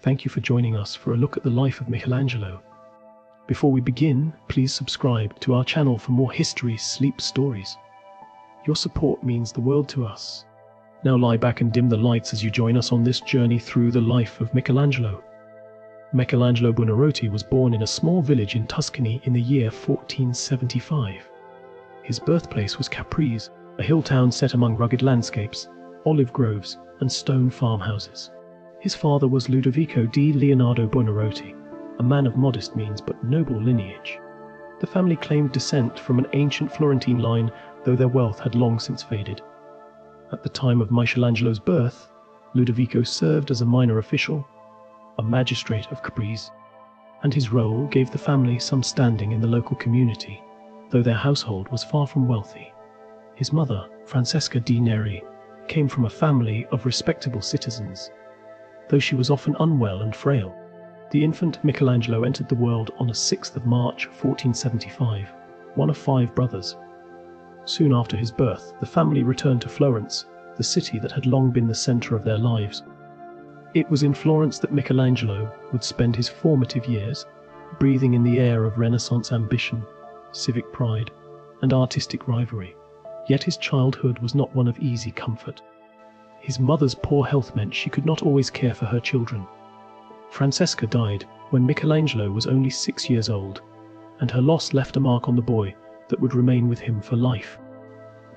Thank you for joining us for a look at the life of Michelangelo. Before we begin, please subscribe to our channel for more history sleep stories. Your support means the world to us. Now lie back and dim the lights as you join us on this journey through the life of Michelangelo. Michelangelo Buonarroti was born in a small village in Tuscany in the year 1475. His birthplace was Caprese, a hill town set among rugged landscapes, olive groves, and stone farmhouses. His father was Ludovico di Leonardo Buonarroti, a man of modest means but noble lineage. The family claimed descent from an ancient Florentine line, though their wealth had long since faded. At the time of Michelangelo's birth, Ludovico served as a minor official, a magistrate of Caprese, and his role gave the family some standing in the local community, though their household was far from wealthy. His mother, Francesca di Neri, came from a family of respectable citizens, though she was often unwell and frail. The infant Michelangelo entered the world on the 6th of March 1475, one of 5 brothers. Soon after his birth, the family returned to Florence, the city that had long been the center of their lives. It was in Florence that Michelangelo would spend his formative years, breathing in the air of Renaissance ambition, civic pride, and artistic rivalry. Yet his childhood was not one of easy comfort. His mother's poor health meant she could not always care for her children. Francesca died when Michelangelo was only 6 years old, and her loss left a mark on the boy that would remain with him for life.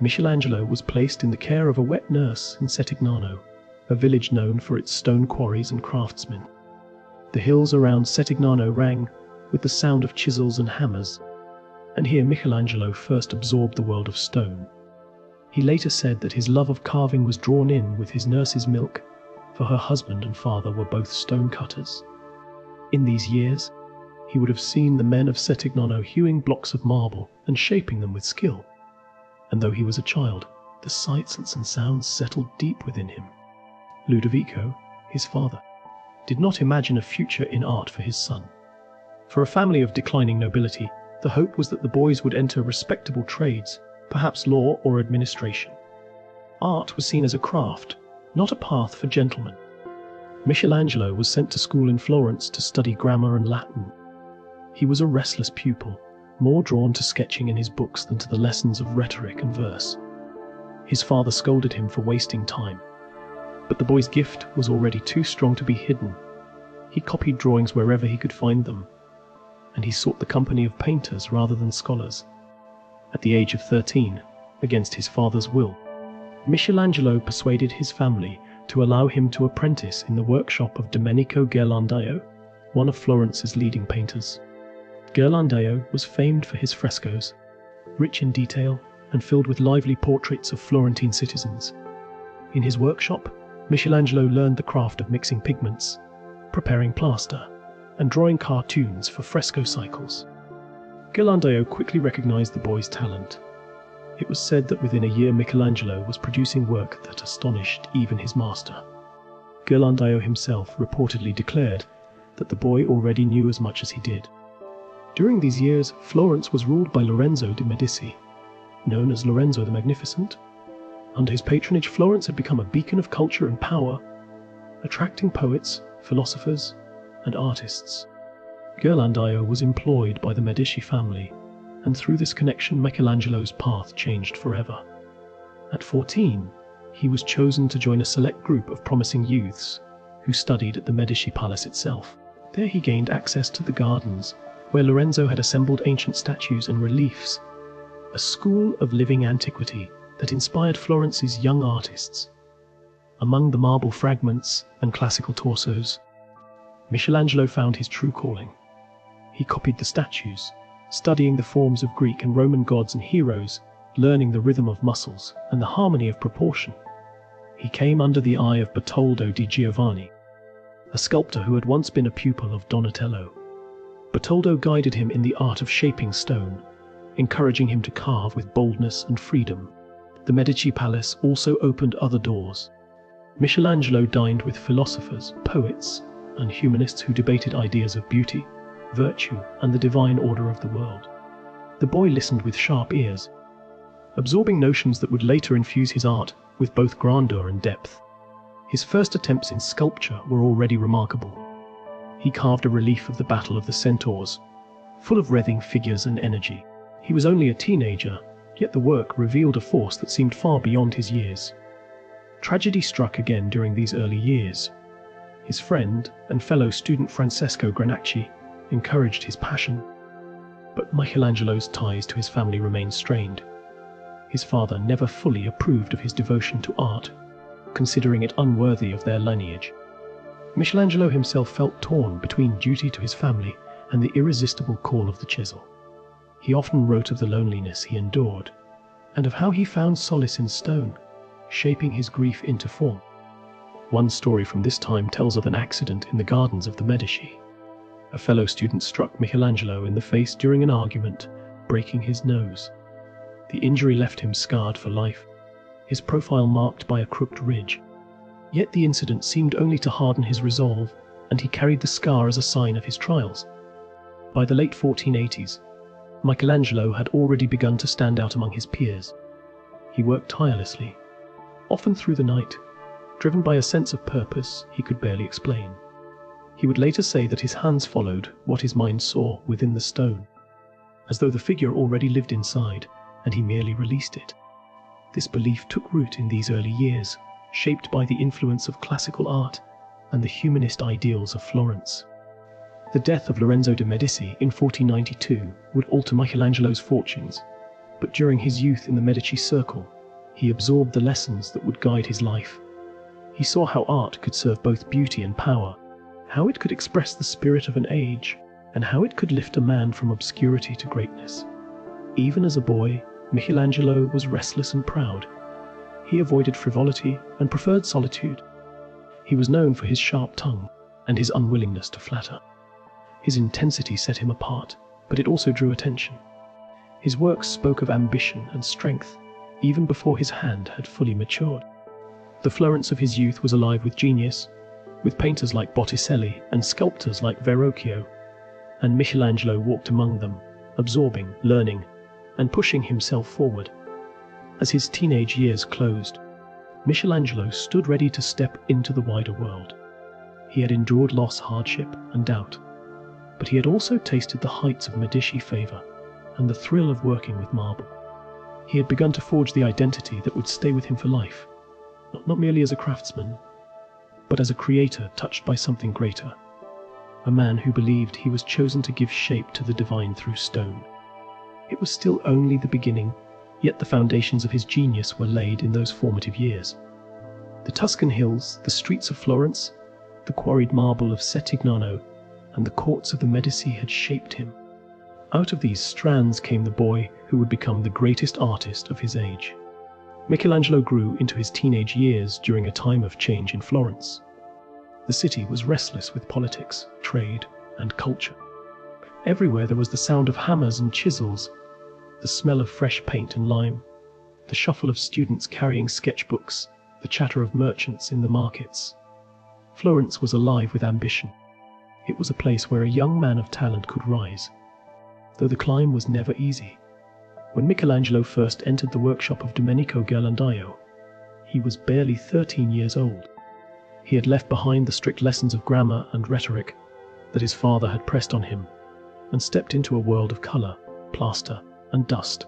Michelangelo was placed in the care of a wet nurse in Settignano, a village known for its stone quarries and craftsmen. The hills around Settignano rang with the sound of chisels and hammers, and here Michelangelo first absorbed the world of stone. He later said that his love of carving was drawn in with his nurse's milk, for her husband and father were both stone cutters. In these years, he would have seen the men of Settignano hewing blocks of marble and shaping them with skill. And though he was a child, the sights and sounds settled deep within him. Ludovico, his father, did not imagine a future in art for his son. For a family of declining nobility, the hope was that the boys would enter respectable trades, perhaps law or administration. Art was seen as a craft, not a path for gentlemen. Michelangelo was sent to school in Florence to study grammar and Latin. He was a restless pupil, more drawn to sketching in his books than to the lessons of rhetoric and verse. His father scolded him for wasting time. But the boy's gift was already too strong to be hidden. He copied drawings wherever he could find them, and he sought the company of painters rather than scholars. At the age of 13, against his father's will, Michelangelo persuaded his family to allow him to apprentice in the workshop of Domenico Ghirlandaio, one of Florence's leading painters. Ghirlandaio was famed for his frescoes, rich in detail and filled with lively portraits of Florentine citizens. In his workshop, Michelangelo learned the craft of mixing pigments, preparing plaster, and drawing cartoons for fresco cycles. Ghirlandaio quickly recognized the boy's talent. It was said that within a year Michelangelo was producing work that astonished even his master. Ghirlandaio himself reportedly declared that the boy already knew as much as he did. During these years, Florence was ruled by Lorenzo de' Medici, known as Lorenzo the Magnificent. Under his patronage, Florence had become a beacon of culture and power, attracting poets, philosophers, and artists. Ghirlandaio was employed by the Medici family, and through this connection Michelangelo's path changed forever. At 14, he was chosen to join a select group of promising youths who studied at the Medici Palace itself. There he gained access to the gardens, where Lorenzo had assembled ancient statues and reliefs, a school of living antiquity that inspired Florence's young artists. Among the marble fragments and classical torsos, Michelangelo found his true calling. He copied the statues, studying the forms of Greek and Roman gods and heroes, learning the rhythm of muscles and the harmony of proportion. He came under the eye of Bertoldo di Giovanni, a sculptor who had once been a pupil of Donatello. Bertoldo guided him in the art of shaping stone, encouraging him to carve with boldness and freedom. The Medici Palace also opened other doors. Michelangelo dined with philosophers, poets, and humanists who debated ideas of beauty, virtue, and the divine order of the world. The boy listened with sharp ears, absorbing notions that would later infuse his art with both grandeur and depth. His first attempts in sculpture were already remarkable. He carved a relief of the Battle of the Centaurs, full of writhing figures and energy. He was only a teenager, yet the work revealed a force that seemed far beyond his years. Tragedy struck again during these early years. His friend and fellow student Francesco Granacci encouraged his passion, but Michelangelo's ties to his family remained strained. His father never fully approved of his devotion to art, considering it unworthy of their lineage. Michelangelo himself felt torn between duty to his family and the irresistible call of the chisel. He often wrote of the loneliness he endured, and of how he found solace in stone, shaping his grief into form. One story from this time tells of an accident in the gardens of the Medici. A fellow student struck Michelangelo in the face during an argument, breaking his nose. The injury left him scarred for life, his profile marked by a crooked ridge. Yet the incident seemed only to harden his resolve, and he carried the scar as a sign of his trials. By the late 1480s, Michelangelo had already begun to stand out among his peers. He worked tirelessly, often through the night, driven by a sense of purpose he could barely explain. He would later say that his hands followed what his mind saw within the stone, as though the figure already lived inside and he merely released it. This belief took root in these early years, shaped by the influence of classical art and the humanist ideals of Florence. The death of Lorenzo de' Medici in 1492 would alter Michelangelo's fortunes, but during his youth in the Medici circle, he absorbed the lessons that would guide his life. He saw how art could serve both beauty and power, how it could express the spirit of an age, and how it could lift a man from obscurity to greatness. Even as a boy, Michelangelo was restless and proud. He avoided frivolity and preferred solitude. He was known for his sharp tongue and his unwillingness to flatter. His intensity set him apart, but it also drew attention. His works spoke of ambition and strength, even before his hand had fully matured. The Florence of his youth was alive with genius, with painters like Botticelli and sculptors like Verrocchio, and Michelangelo walked among them, absorbing, learning, and pushing himself forward. As his teenage years closed, Michelangelo stood ready to step into the wider world. He had endured loss, hardship, and doubt, but he had also tasted the heights of Medici favor and the thrill of working with marble. He had begun to forge the identity that would stay with him for life, not merely as a craftsman, but as a creator touched by something greater, a man who believed he was chosen to give shape to the divine through stone. It was still only the beginning, yet the foundations of his genius were laid in those formative years. The Tuscan hills, the streets of Florence, the quarried marble of Settignano, and the courts of the Medici had shaped him. Out of these strands came the boy who would become the greatest artist of his age. Michelangelo grew into his teenage years during a time of change in Florence. The city was restless with politics, trade, and culture. Everywhere there was the sound of hammers and chisels, the smell of fresh paint and lime, the shuffle of students carrying sketchbooks, the chatter of merchants in the markets. Florence was alive with ambition. It was a place where a young man of talent could rise, though the climb was never easy. When Michelangelo first entered the workshop of Domenico Ghirlandaio, he was barely 13 years old. He had left behind the strict lessons of grammar and rhetoric that his father had pressed on him, and stepped into a world of color, plaster, and dust.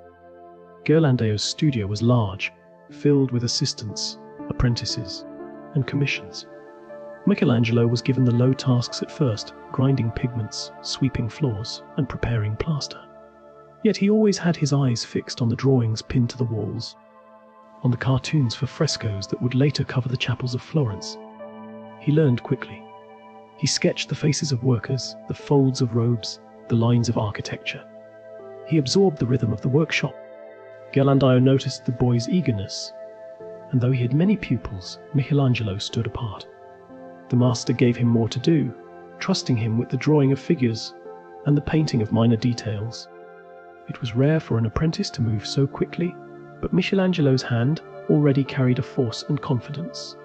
Ghirlandaio's studio was large, filled with assistants, apprentices, and commissions. Michelangelo was given the low tasks at first, grinding pigments, sweeping floors, and preparing plaster. Yet he always had his eyes fixed on the drawings pinned to the walls, on the cartoons for frescoes that would later cover the chapels of Florence. He learned quickly. He sketched the faces of workers, the folds of robes, the lines of architecture. He absorbed the rhythm of the workshop. Ghirlandaio noticed the boy's eagerness, and though he had many pupils, Michelangelo stood apart. The master gave him more to do, trusting him with the drawing of figures and the painting of minor details. It was rare for an apprentice to move so quickly, but Michelangelo's hand already carried a force and confidence.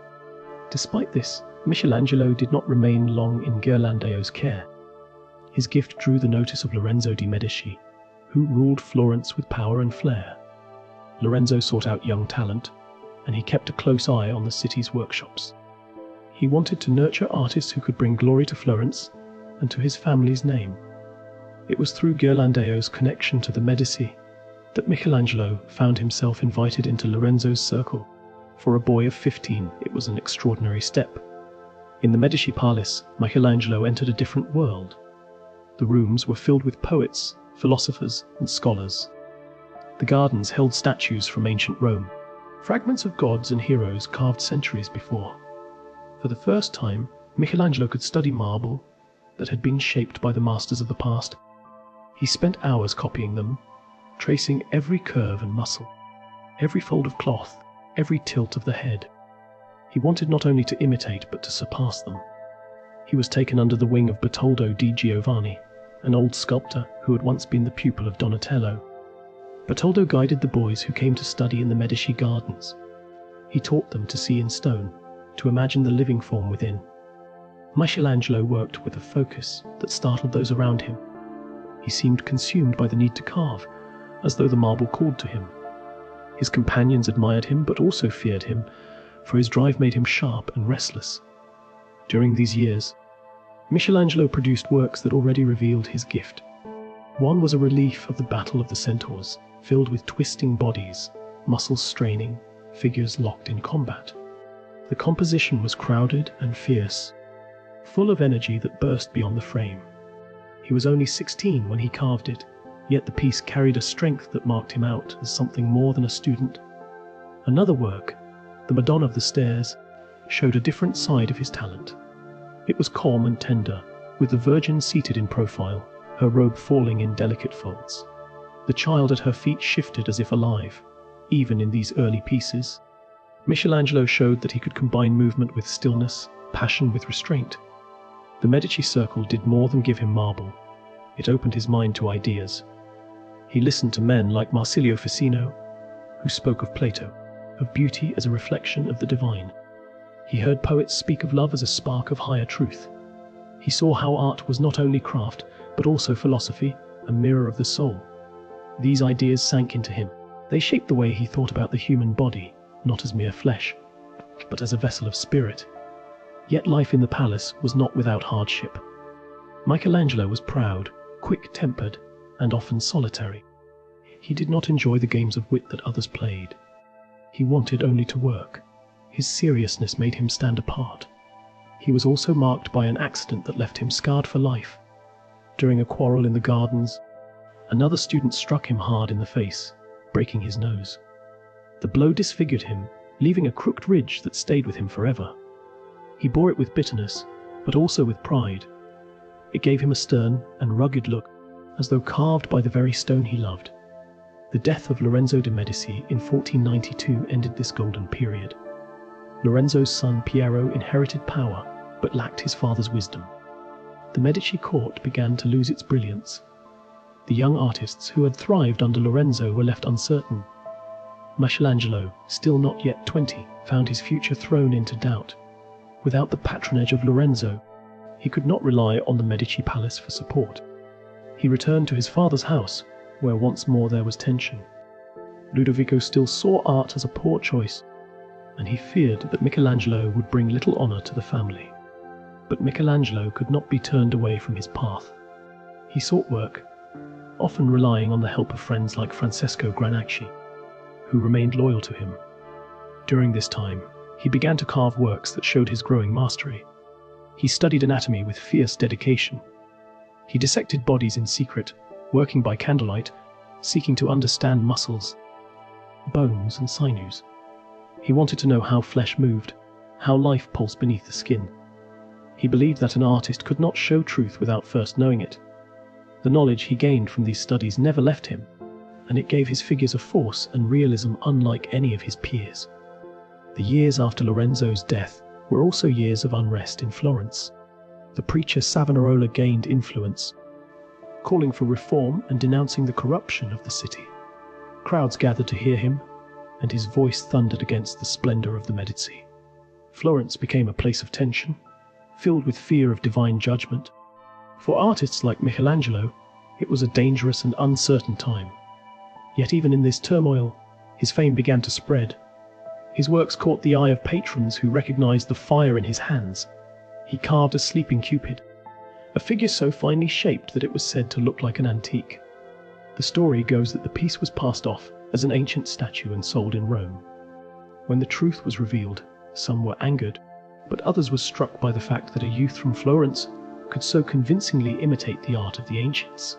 Despite this, Michelangelo did not remain long in Ghirlandaio's care. His gift drew the notice of Lorenzo de' Medici, who ruled Florence with power and flair. Lorenzo sought out young talent, and he kept a close eye on the city's workshops. He wanted to nurture artists who could bring glory to Florence and to his family's name. It was through Ghirlandaio's connection to the Medici that Michelangelo found himself invited into Lorenzo's circle. For a boy of 15, it was an extraordinary step. In the Medici Palace, Michelangelo entered a different world. The rooms were filled with poets, philosophers, and scholars. The gardens held statues from ancient Rome, fragments of gods and heroes carved centuries before. For the first time, Michelangelo could study marble that had been shaped by the masters of the past. He spent hours copying them, tracing every curve and muscle, every fold of cloth, every tilt of the head. He wanted not only to imitate but to surpass them. He was taken under the wing of Bertoldo di Giovanni, an old sculptor who had once been the pupil of Donatello. Bertoldo guided the boys who came to study in the Medici gardens. He taught them to see in stone, to imagine the living form within. Michelangelo worked with a focus that startled those around him. He seemed consumed by the need to carve, as though the marble called to him. His companions admired him but also feared him, for his drive made him sharp and restless. During these years, Michelangelo produced works that already revealed his gift. One was a relief of the Battle of the Centaurs, filled with twisting bodies, muscles straining, figures locked in combat. The composition was crowded and fierce, full of energy that burst beyond the frame. He was only 16 when he carved it, yet the piece carried a strength that marked him out as something more than a student. Another work, The Madonna of the Stairs, showed a different side of his talent. It was calm and tender, with the Virgin seated in profile, her robe falling in delicate folds. The child at her feet shifted as if alive, even in these early pieces. Michelangelo showed that he could combine movement with stillness, passion with restraint. The Medici Circle did more than give him marble. It opened his mind to ideas. He listened to men like Marsilio Ficino, who spoke of Plato, of beauty as a reflection of the divine. He heard poets speak of love as a spark of higher truth. He saw how art was not only craft, but also philosophy, a mirror of the soul. These ideas sank into him. They shaped the way he thought about the human body, not as mere flesh, but as a vessel of spirit. Yet life in the palace was not without hardship. Michelangelo was proud, quick-tempered, and often solitary. He did not enjoy the games of wit that others played. He wanted only to work. His seriousness made him stand apart. He was also marked by an accident that left him scarred for life. During a quarrel in the gardens, another student struck him hard in the face, breaking his nose. The blow disfigured him, leaving a crooked ridge that stayed with him forever. He bore it with bitterness, but also with pride. It gave him a stern and rugged look, as though carved by the very stone he loved. The death of Lorenzo de' Medici in 1492 ended this golden period. Lorenzo's son Piero inherited power, but lacked his father's wisdom. The Medici court began to lose its brilliance. The young artists who had thrived under Lorenzo were left uncertain. Michelangelo, still not yet 20, found his future thrown into doubt. Without the patronage of Lorenzo, he could not rely on the Medici palace for support. He returned to his father's house, where once more there was tension. Ludovico still saw art as a poor choice, and he feared that Michelangelo would bring little honor to the family. But Michelangelo could not be turned away from his path. He sought work, often relying on the help of friends like Francesco Granacci, who remained loyal to him. During this time, he began to carve works that showed his growing mastery. He studied anatomy with fierce dedication. He dissected bodies in secret, working by candlelight, seeking to understand muscles, bones, and sinews. He wanted to know how flesh moved, how life pulsed beneath the skin. He believed that an artist could not show truth without first knowing it. The knowledge he gained from these studies never left him, and it gave his figures a force and realism unlike any of his peers. The years after Lorenzo's death were also years of unrest in Florence. The preacher Savonarola gained influence, calling for reform and denouncing the corruption of the city. Crowds gathered to hear him, and his voice thundered against the splendor of the Medici. Florence became a place of tension, filled with fear of divine judgment. For artists like Michelangelo, it was a dangerous and uncertain time. Yet even in this turmoil, his fame began to spread. His works caught the eye of patrons who recognized the fire in his hands. He carved a sleeping Cupid, a figure so finely shaped that it was said to look like an antique. The story goes that the piece was passed off as an ancient statue and sold in Rome. When the truth was revealed, some were angered, but others were struck by the fact that a youth from Florence could so convincingly imitate the art of the ancients.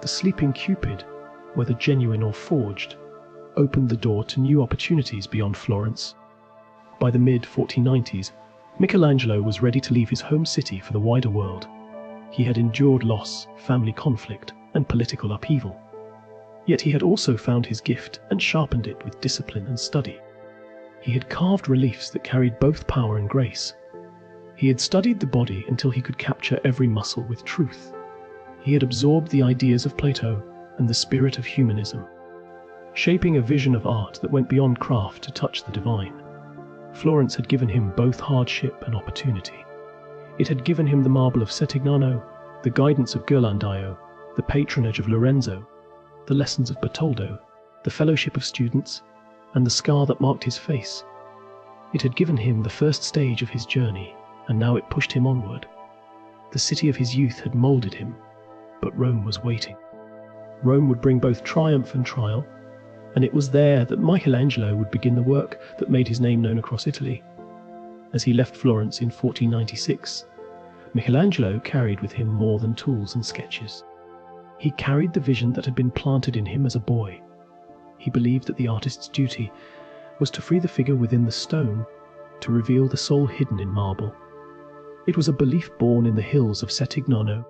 The sleeping Cupid, whether genuine or forged, opened the door to new opportunities beyond Florence. By the mid-1490s, Michelangelo was ready to leave his home city for the wider world. He had endured loss, family conflict, and political upheaval. Yet he had also found his gift and sharpened it with discipline and study. He had carved reliefs that carried both power and grace. He had studied the body until he could capture every muscle with truth. He had absorbed the ideas of Plato and the spirit of humanism, shaping a vision of art that went beyond craft to touch the divine. Florence had given him both hardship and opportunity. It had given him the marble of Settignano, the guidance of Ghirlandaio, the patronage of Lorenzo, the lessons of Bertoldo, the fellowship of students, and the scar that marked his face. It had given him the first stage of his journey, and now it pushed him onward. The city of his youth had moulded him, but Rome was waiting. Rome would bring both triumph and trial, and it was there that Michelangelo would begin the work that made his name known across Italy. As he left Florence in 1496, Michelangelo carried with him more than tools and sketches. He carried the vision that had been planted in him as a boy. He believed that the artist's duty was to free the figure within the stone, to reveal the soul hidden in marble. It was a belief born in the hills of Settignano,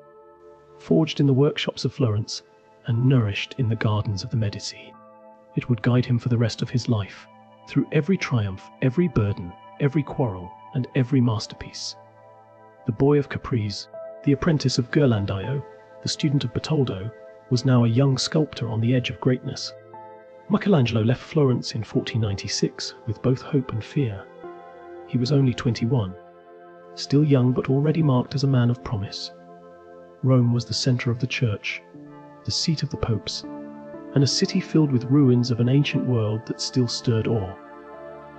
forged in the workshops of Florence, and nourished in the gardens of the Medici. It would guide him for the rest of his life, through every triumph, every burden, every quarrel, and every masterpiece. The boy of Capri's, the apprentice of Ghirlandaio, the student of Bertoldo, was now a young sculptor on the edge of greatness. Michelangelo left Florence in 1496 with both hope and fear. He was only 21, still young but already marked as a man of promise. Rome was the center of the church, the seat of the popes, and a city filled with ruins of an ancient world that still stirred awe.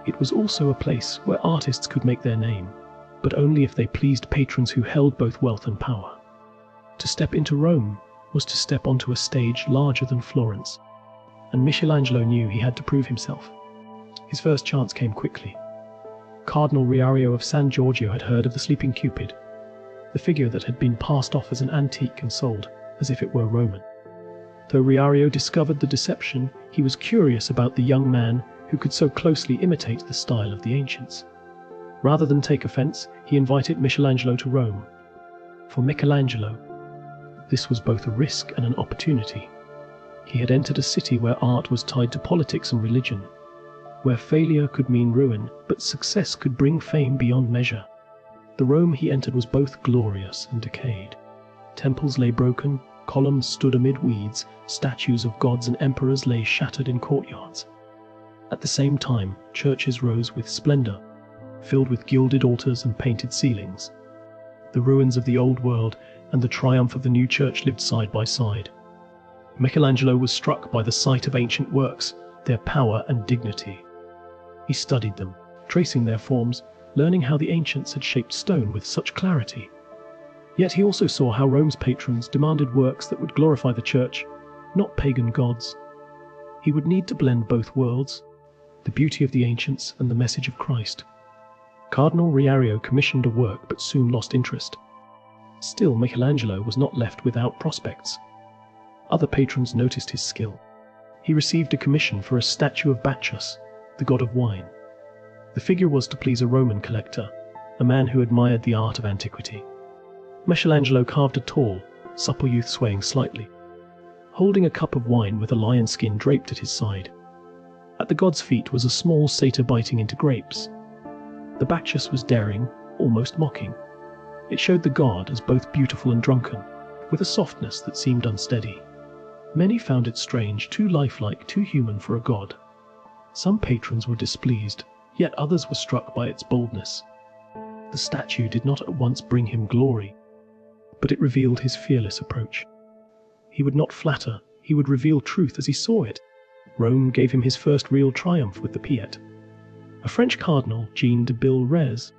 It was also a place where artists could make their name, but only if they pleased patrons who held both wealth and power. To step into Rome was to step onto a stage larger than Florence, and Michelangelo knew he had to prove himself. His first chance came quickly. Cardinal Riario of San Giorgio had heard of the sleeping Cupid, the figure that had been passed off as an antique and sold as if it were Roman. Though Riario discovered the deception, he was curious about the young man who could so closely imitate the style of the ancients. Rather than take offense, he invited Michelangelo to Rome. For Michelangelo, this was both a risk and an opportunity. He had entered a city where art was tied to politics and religion, where failure could mean ruin, but success could bring fame beyond measure. The Rome he entered was both glorious and decayed. Temples lay broken, columns stood amid weeds, statues of gods and emperors lay shattered in courtyards. At the same time, churches rose with splendor, filled with gilded altars and painted ceilings. The ruins of the old world and the triumph of the new church lived side by side. Michelangelo was struck by the sight of ancient works, their power and dignity. He studied them, tracing their forms, learning how the ancients had shaped stone with such clarity. Yet he also saw how Rome's patrons demanded works that would glorify the church, not pagan gods. He would need to blend both worlds, the beauty of the ancients and the message of Christ. Cardinal Riario commissioned a work but soon lost interest. Still, Michelangelo was not left without prospects. Other patrons noticed his skill. He received a commission for a statue of Bacchus, the god of wine. The figure was to please a Roman collector, a man who admired the art of antiquity. Michelangelo carved a tall, supple youth swaying slightly, holding a cup of wine with a lion skin draped at his side. At the god's feet was a small satyr biting into grapes. The Bacchus was daring, almost mocking. It showed the god as both beautiful and drunken, with a softness that seemed unsteady. Many found it strange, too lifelike, too human for a god. Some patrons were displeased, yet others were struck by its boldness. The statue did not at once bring him glory, but it revealed his fearless approach. He would not flatter, he would reveal truth as he saw it. Rome gave him his first real triumph with the Piet. A French cardinal, Jean de Bilrez,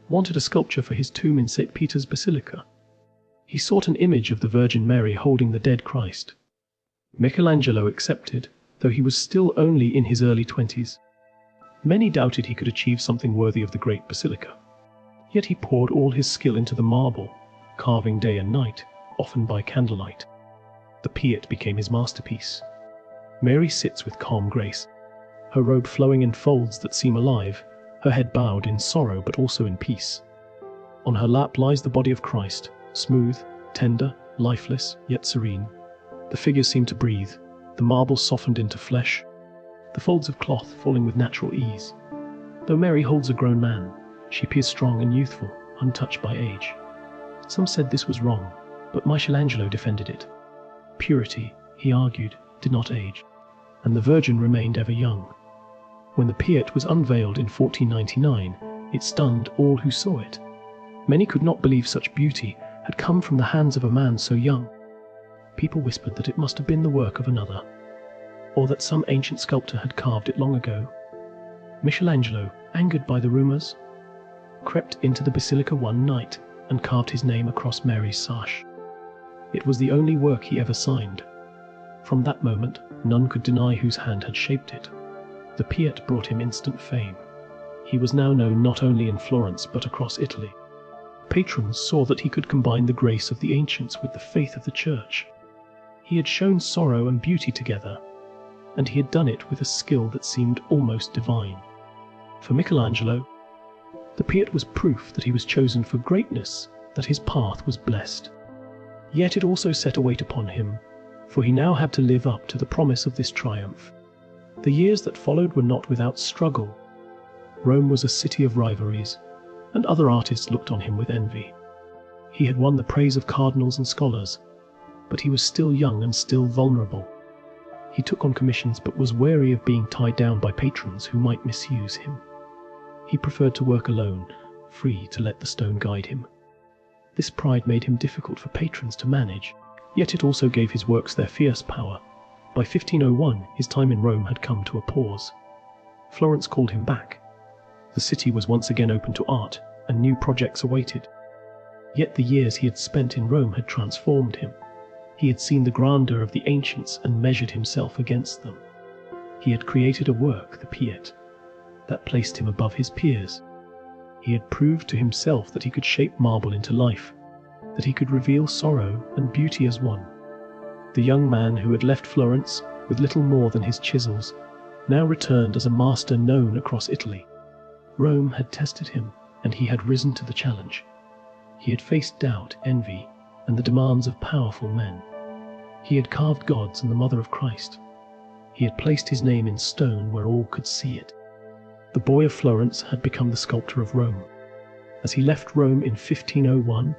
wanted a sculpture for his tomb in St. Peter's Basilica. He sought an image of the Virgin Mary holding the dead Christ. Michelangelo accepted, though he was still only in his early 20s. Many doubted he could achieve something worthy of the great basilica. Yet he poured all his skill into the marble, carving day and night, often by candlelight. The Piet became his masterpiece. Mary sits with calm grace, her robe flowing in folds that seem alive, her head bowed in sorrow but also in peace. On her lap lies the body of Christ, smooth, tender, lifeless, yet serene. The figures seem to breathe, the marble softened into flesh, the folds of cloth falling with natural ease. Though Mary holds a grown man, she appears strong and youthful, untouched by age. Some said this was wrong, but Michelangelo defended it. Purity, he argued, did not age, and the Virgin remained ever young. When the Piet was unveiled in 1499, it stunned all who saw it. Many could not believe such beauty had come from the hands of a man so young. People whispered that it must have been the work of another, or that some ancient sculptor had carved it long ago. Michelangelo, angered by the rumors, crept into the basilica one night and carved his name across Mary's sash. It was the only work he ever signed. From that moment, none could deny whose hand had shaped it. The Piet brought him instant fame. He was now known not only in Florence but across Italy. Patrons saw that he could combine the grace of the ancients with the faith of the Church. He had shown sorrow and beauty together, and he had done it with a skill that seemed almost divine. For Michelangelo, the Piet was proof that he was chosen for greatness, that his path was blessed. Yet it also set a weight upon him, for he now had to live up to the promise of this triumph. The years that followed were not without struggle. Rome was a city of rivalries, and other artists looked on him with envy. He had won the praise of cardinals and scholars, but he was still young and still vulnerable. He took on commissions but was wary of being tied down by patrons who might misuse him. He preferred to work alone, free to let the stone guide him. This pride made him difficult for patrons to manage, yet it also gave his works their fierce power. By 1501, his time in Rome had come to a pause. Florence called him back. The city was once again open to art, and new projects awaited. Yet the years he had spent in Rome had transformed him. He had seen the grandeur of the ancients and measured himself against them. He had created a work, the Piet, that placed him above his peers. He had proved to himself that he could shape marble into life, that he could reveal sorrow and beauty as one. The young man who had left Florence with little more than his chisels now returned as a master known across Italy. Rome had tested him, and he had risen to the challenge. He had faced doubt, envy, and the demands of powerful men. He had carved gods and the Mother of Christ. He had placed his name in stone where all could see it. The boy of Florence had become the sculptor of Rome. As he left Rome in 1501,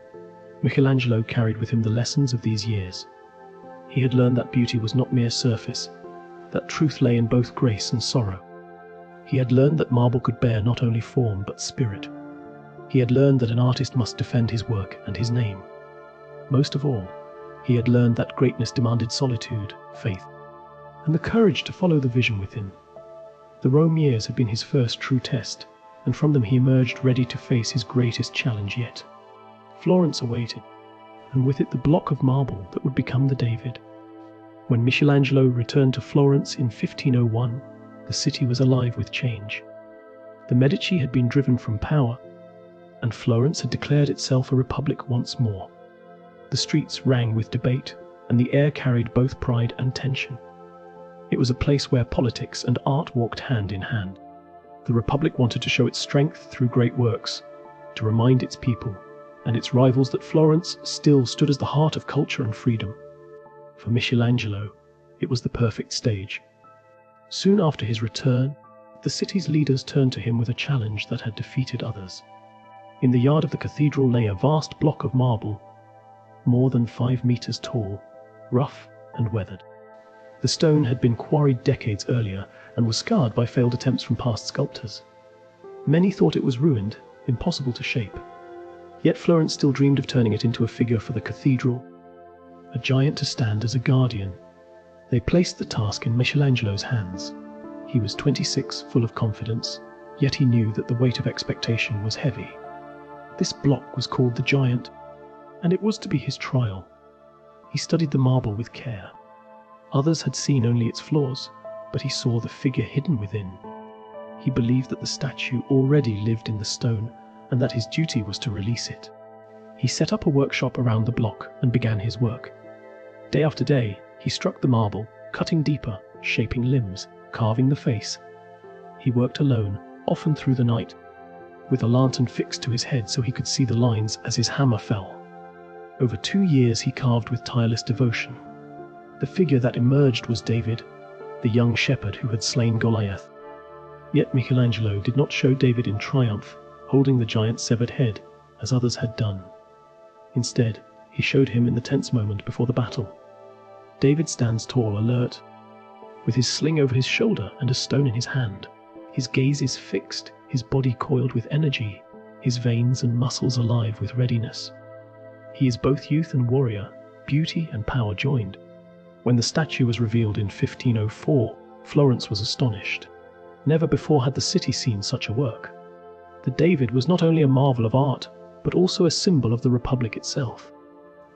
Michelangelo carried with him the lessons of these years. He had learned that beauty was not mere surface, that truth lay in both grace and sorrow. He had learned that marble could bear not only form but spirit. He had learned that an artist must defend his work and his name. Most of all, he had learned that greatness demanded solitude, faith, and the courage to follow the vision within. The Rome years had been his first true test, and from them he emerged ready to face his greatest challenge yet. Florence awaited, and with it the block of marble that would become the David. When Michelangelo returned to Florence in 1501, the city was alive with change. The Medici had been driven from power, and Florence had declared itself a republic once more. The streets rang with debate, and the air carried both pride and tension. It was a place where politics and art walked hand in hand. The Republic wanted to show its strength through great works, to remind its people and its rivals that Florence still stood as the heart of culture and freedom. For Michelangelo, it was the perfect stage. Soon after his return, the city's leaders turned to him with a challenge that had defeated others. In the yard of the cathedral lay a vast block of marble, more than 5 meters tall, rough and weathered. The stone had been quarried decades earlier and was scarred by failed attempts from past sculptors. Many thought it was ruined, impossible to shape. Yet Florence still dreamed of turning it into a figure for the cathedral, a giant to stand as a guardian. They placed the task in Michelangelo's hands. He was 26, full of confidence, yet he knew that the weight of expectation was heavy. This block was called the Giant, and it was to be his trial. He studied the marble with care. Others had seen only its flaws, but he saw the figure hidden within. He believed that the statue already lived in the stone, and that his duty was to release it. He set up a workshop around the block and began his work. Day after day, he struck the marble, cutting deeper, shaping limbs, carving the face. He worked alone, often through the night, with a lantern fixed to his head so he could see the lines as his hammer fell. Over 2 years he carved with tireless devotion. The figure that emerged was David, the young shepherd who had slain Goliath. Yet Michelangelo did not show David in triumph, holding the giant's severed head, as others had done. Instead, he showed him in the tense moment before the battle. David stands tall, alert, with his sling over his shoulder and a stone in his hand. His gaze is fixed, his body coiled with energy, his veins and muscles alive with readiness. He is both youth and warrior, beauty and power joined. When the statue was revealed in 1504, Florence was astonished. Never before had the city seen such a work. The David was not only a marvel of art, but also a symbol of the Republic itself.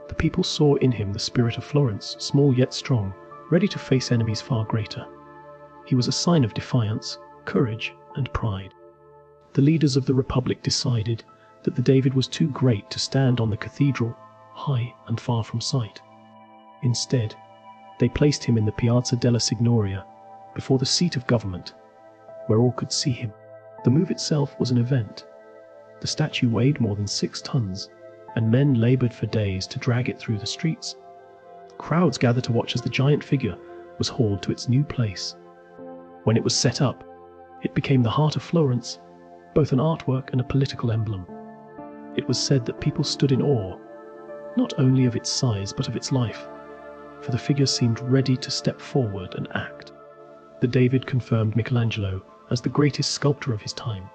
The people saw in him the spirit of Florence, small yet strong, ready to face enemies far greater. He was a sign of defiance, courage, and pride. The leaders of the Republic decided that the David was too great to stand on the cathedral, high and far from sight. Instead, they placed him in the Piazza della Signoria, before the seat of government, where all could see him. The move itself was an event. The statue weighed more than 6 tons, and men labored for days to drag it through the streets. Crowds gathered to watch as the giant figure was hauled to its new place. When it was set up, it became the heart of Florence, both an artwork and a political emblem. It was said that people stood in awe, not only of its size but of its life, for the figure seemed ready to step forward and act. The David confirmed Michelangelo as the greatest sculptor of his time.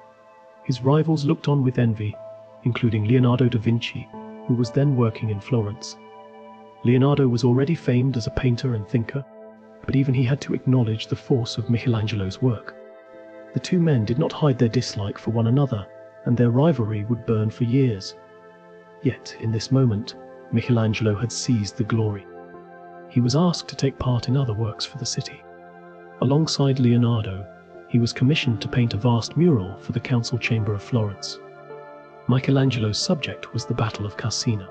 His rivals looked on with envy, including Leonardo da Vinci, who was then working in Florence. Leonardo was already famed as a painter and thinker, but even he had to acknowledge the force of Michelangelo's work. The two men did not hide their dislike for one another, and their rivalry would burn for years. Yet, in this moment, Michelangelo had seized the glory. He was asked to take part in other works for the city. Alongside Leonardo, he was commissioned to paint a vast mural for the council chamber of Florence. Michelangelo's subject was the Battle of Cascina,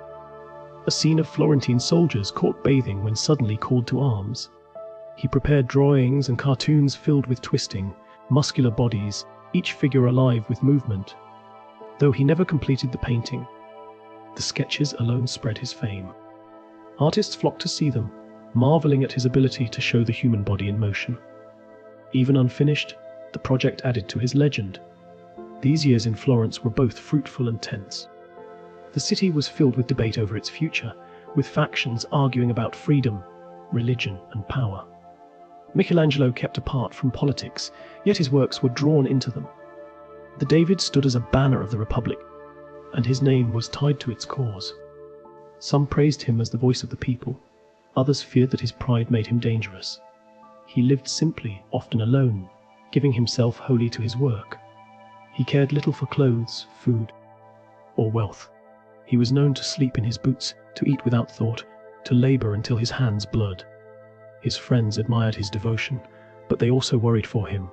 a scene of Florentine soldiers caught bathing when suddenly called to arms. He prepared drawings and cartoons filled with twisting, muscular bodies, each figure alive with movement. Though he never completed the painting, the sketches alone spread his fame. Artists flocked to see them, marveling at his ability to show the human body in motion. Even unfinished, the project added to his legend. These years in Florence were both fruitful and tense. The city was filled with debate over its future, with factions arguing about freedom, religion, and power. Michelangelo kept apart from politics, yet his works were drawn into them. The David stood as a banner of the Republic, and his name was tied to its cause. Some praised him as the voice of the people, others feared that his pride made him dangerous. He lived simply, often alone, giving himself wholly to his work. He cared little for clothes, food, or wealth. He was known to sleep in his boots, to eat without thought, to labor until his hands bled. His friends admired his devotion, but they also worried for him.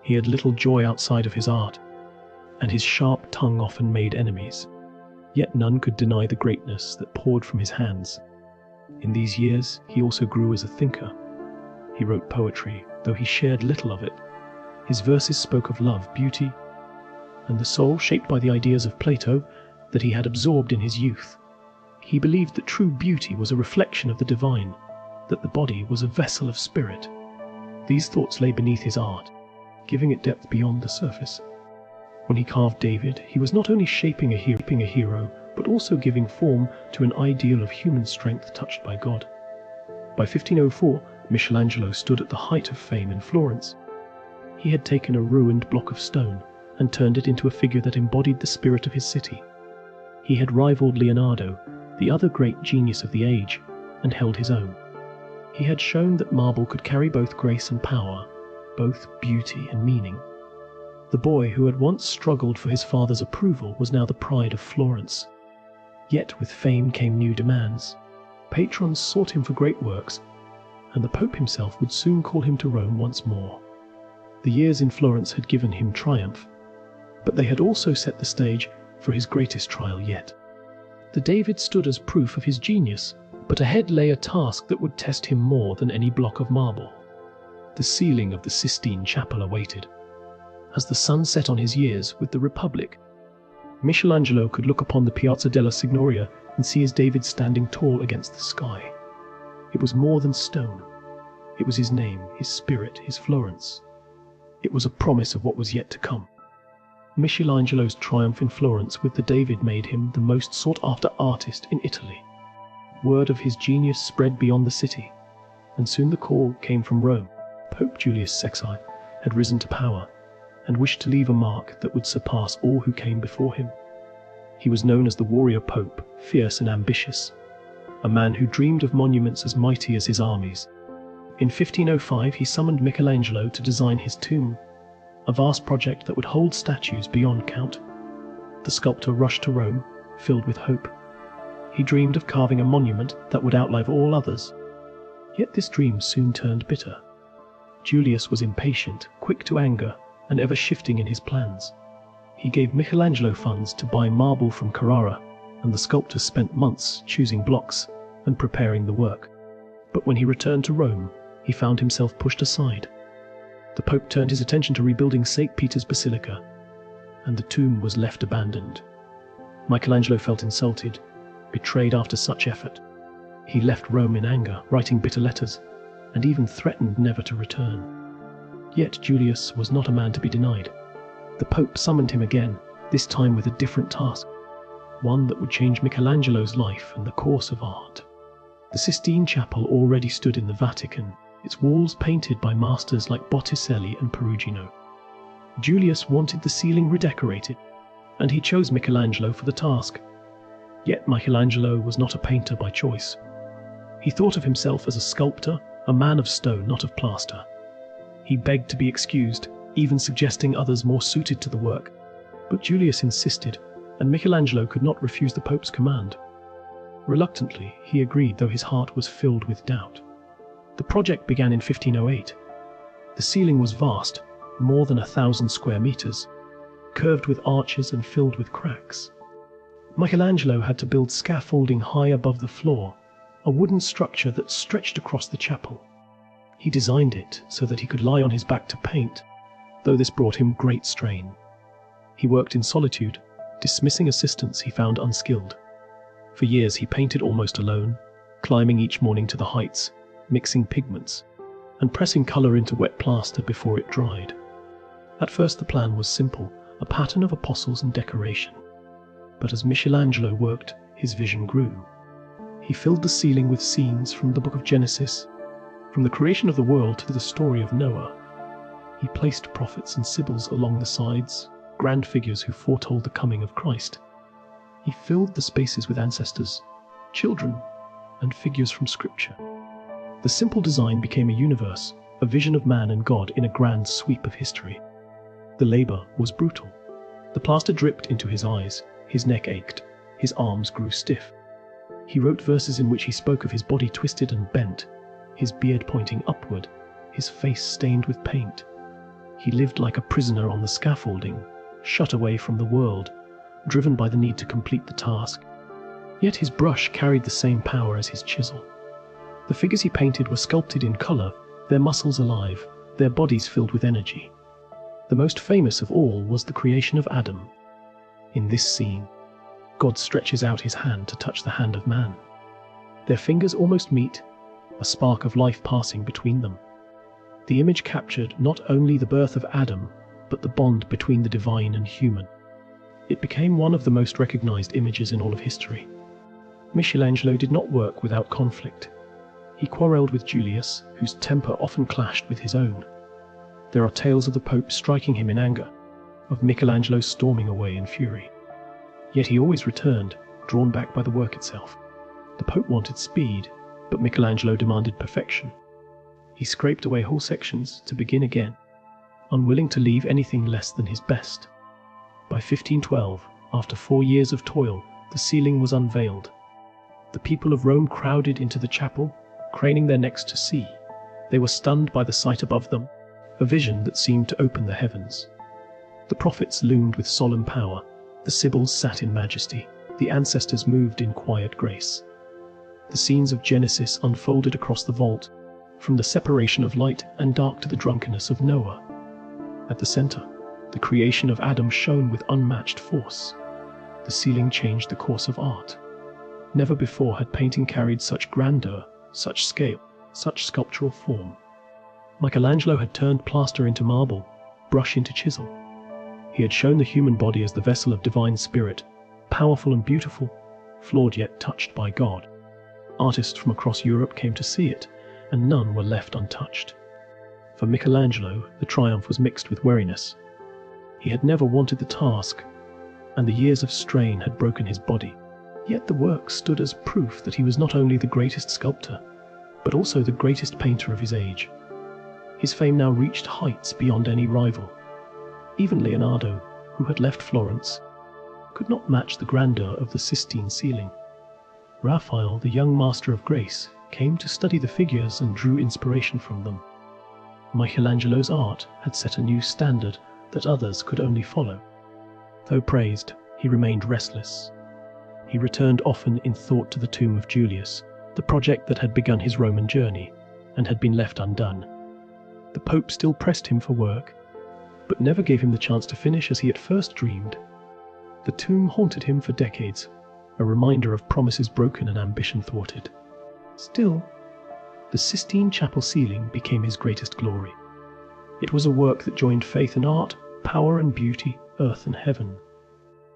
He had little joy outside of his art, and his sharp tongue often made enemies. Yet none could deny the greatness that poured from his hands. In these years, he also grew as a thinker. He wrote poetry, though he shared little of it. His verses spoke of love, beauty, and the soul shaped by the ideas of Plato that he had absorbed in his youth. He believed that true beauty was a reflection of the divine, that the body was a vessel of spirit. These thoughts lay beneath his art, giving it depth beyond the surface. When he carved David, he was not only shaping a hero, but also giving form to an ideal of human strength touched by God. By 1504, Michelangelo stood at the height of fame in Florence. He had taken a ruined block of stone and turned it into a figure that embodied the spirit of his city. He had rivaled Leonardo, the other great genius of the age, and held his own. He had shown that marble could carry both grace and power, both beauty and meaning. The boy who had once struggled for his father's approval was now the pride of Florence. Yet with fame came new demands. Patrons sought him for great works, and the Pope himself would soon call him to Rome once more. The years in Florence had given him triumph, but they had also set the stage for his greatest trial yet. The David stood as proof of his genius, but ahead lay a task that would test him more than any block of marble. The ceiling of the Sistine Chapel awaited. As the sun set on his years with the Republic, Michelangelo could look upon the Piazza della Signoria and see his David standing tall against the sky. It was more than stone. It was his name, his spirit, his Florence. It was a promise of what was yet to come. Michelangelo's triumph in Florence with the David made him the most sought-after artist in Italy. Word of his genius spread beyond the city, and soon the call came from Rome. Pope Julius Caesar had risen to power and wished to leave a mark that would surpass all who came before him. He was known as the warrior pope, fierce and ambitious, a man who dreamed of monuments as mighty as his armies. In 1505 he summoned Michelangelo to design his tomb, a vast project that would hold statues beyond count. The sculptor rushed to Rome, filled with hope. He dreamed of carving a monument that would outlive all others. Yet this dream soon turned bitter. Julius was impatient, quick to anger, and ever shifting in his plans. He gave Michelangelo funds to buy marble from Carrara, and the sculptor spent months choosing blocks and preparing the work. But when he returned to Rome, he found himself pushed aside. The Pope turned his attention to rebuilding St. Peter's Basilica, and the tomb was left abandoned. Michelangelo felt insulted, betrayed after such effort. He left Rome in anger, writing bitter letters, and even threatened never to return. Yet Julius was not a man to be denied. The Pope summoned him again, this time with a different task, one that would change Michelangelo's life and the course of art. The Sistine Chapel already stood in the Vatican, its walls painted by masters like Botticelli and Perugino. Julius wanted the ceiling redecorated, and he chose Michelangelo for the task. Yet Michelangelo was not a painter by choice. He thought of himself as a sculptor, a man of stone, not of plaster. He begged to be excused, even suggesting others more suited to the work. But Julius insisted, and Michelangelo could not refuse the Pope's command. Reluctantly, he agreed, though his heart was filled with doubt. The project began in 1508. The ceiling was vast, more than 1,000 square meters, curved with arches and filled with cracks. Michelangelo had to build scaffolding high above the floor, a wooden structure that stretched across the chapel. He designed it so that he could lie on his back to paint, though this brought him great strain. He worked in solitude, dismissing assistants he found unskilled. For years he painted almost alone, climbing each morning to the heights, mixing pigments, and pressing colour into wet plaster before it dried. At first the plan was simple, a pattern of apostles and decoration. But as Michelangelo worked, his vision grew. He filled the ceiling with scenes from the book of Genesis, from the creation of the world to the story of Noah. He placed prophets and sibyls along the sides, grand figures who foretold the coming of Christ. He filled the spaces with ancestors, children, and figures from Scripture. The simple design became a universe, a vision of man and God in a grand sweep of history. The labor was brutal. The plaster dripped into his eyes, his neck ached, his arms grew stiff. He wrote verses in which he spoke of his body twisted and bent, his beard pointing upward, his face stained with paint. He lived like a prisoner on the scaffolding, shut away from the world, driven by the need to complete the task. Yet his brush carried the same power as his chisel. The figures he painted were sculpted in color, their muscles alive, their bodies filled with energy. The most famous of all was the creation of Adam. In this scene, God stretches out his hand to touch the hand of man. Their fingers almost meet, a spark of life passing between them. The image captured not only the birth of Adam, but the bond between the divine and human. It became one of the most recognized images in all of history. Michelangelo did not work without conflict. He quarreled with Julius, whose temper often clashed with his own. There are tales of the Pope striking him in anger, of Michelangelo storming away in fury. Yet he always returned, drawn back by the work itself. The Pope wanted speed, but Michelangelo demanded perfection. He scraped away whole sections to begin again, unwilling to leave anything less than his best. By 1512, after 4 years of toil, the ceiling was unveiled. The people of Rome crowded into the chapel, craning their necks to see. They were stunned by the sight above them, a vision that seemed to open the heavens. The prophets loomed with solemn power, the sibyls sat in majesty, the ancestors moved in quiet grace. The scenes of Genesis unfolded across the vault, from the separation of light and dark to the drunkenness of Noah. At the center, the creation of Adam shone with unmatched force. The ceiling changed the course of art. Never before had painting carried such grandeur, such scale, such sculptural form. Michelangelo had turned plaster into marble, brush into chisel. He had shown the human body as the vessel of divine spirit, powerful and beautiful, flawed yet touched by God. Artists from across Europe came to see it, and none were left untouched. For Michelangelo, the triumph was mixed with weariness. He had never wanted the task, and the years of strain had broken his body. Yet the work stood as proof that he was not only the greatest sculptor, but also the greatest painter of his age. His fame now reached heights beyond any rival. Even Leonardo, who had left Florence, could not match the grandeur of the Sistine ceiling. Raphael, the young master of grace, came to study the figures and drew inspiration from them. Michelangelo's art had set a new standard that others could only follow. Though praised, he remained restless. He returned often in thought to the tomb of Julius, the project that had begun his Roman journey, and had been left undone. The Pope still pressed him for work, but never gave him the chance to finish as he at first dreamed. The tomb haunted him for decades, a reminder of promises broken and ambition thwarted. Still, the Sistine Chapel ceiling became his greatest glory. It was a work that joined faith and art, power and beauty, earth and heaven.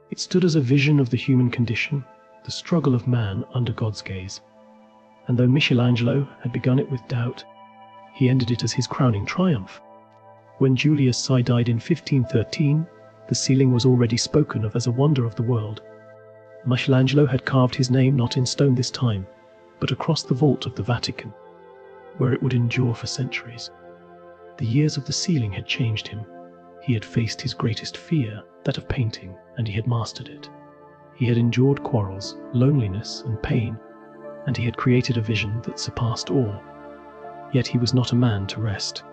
It stood as a vision of the human condition, the struggle of man under God's gaze. And though Michelangelo had begun it with doubt, he ended it as his crowning triumph. When Julius Caesar died in 1513, the ceiling was already spoken of as a wonder of the world. Michelangelo had carved his name not in stone this time, but across the vault of the Vatican, where it would endure for centuries. The years of the ceiling had changed him. He had faced his greatest fear, that of painting, and he had mastered it. He had endured quarrels, loneliness, and pain, and he had created a vision that surpassed all. Yet he was not a man to rest.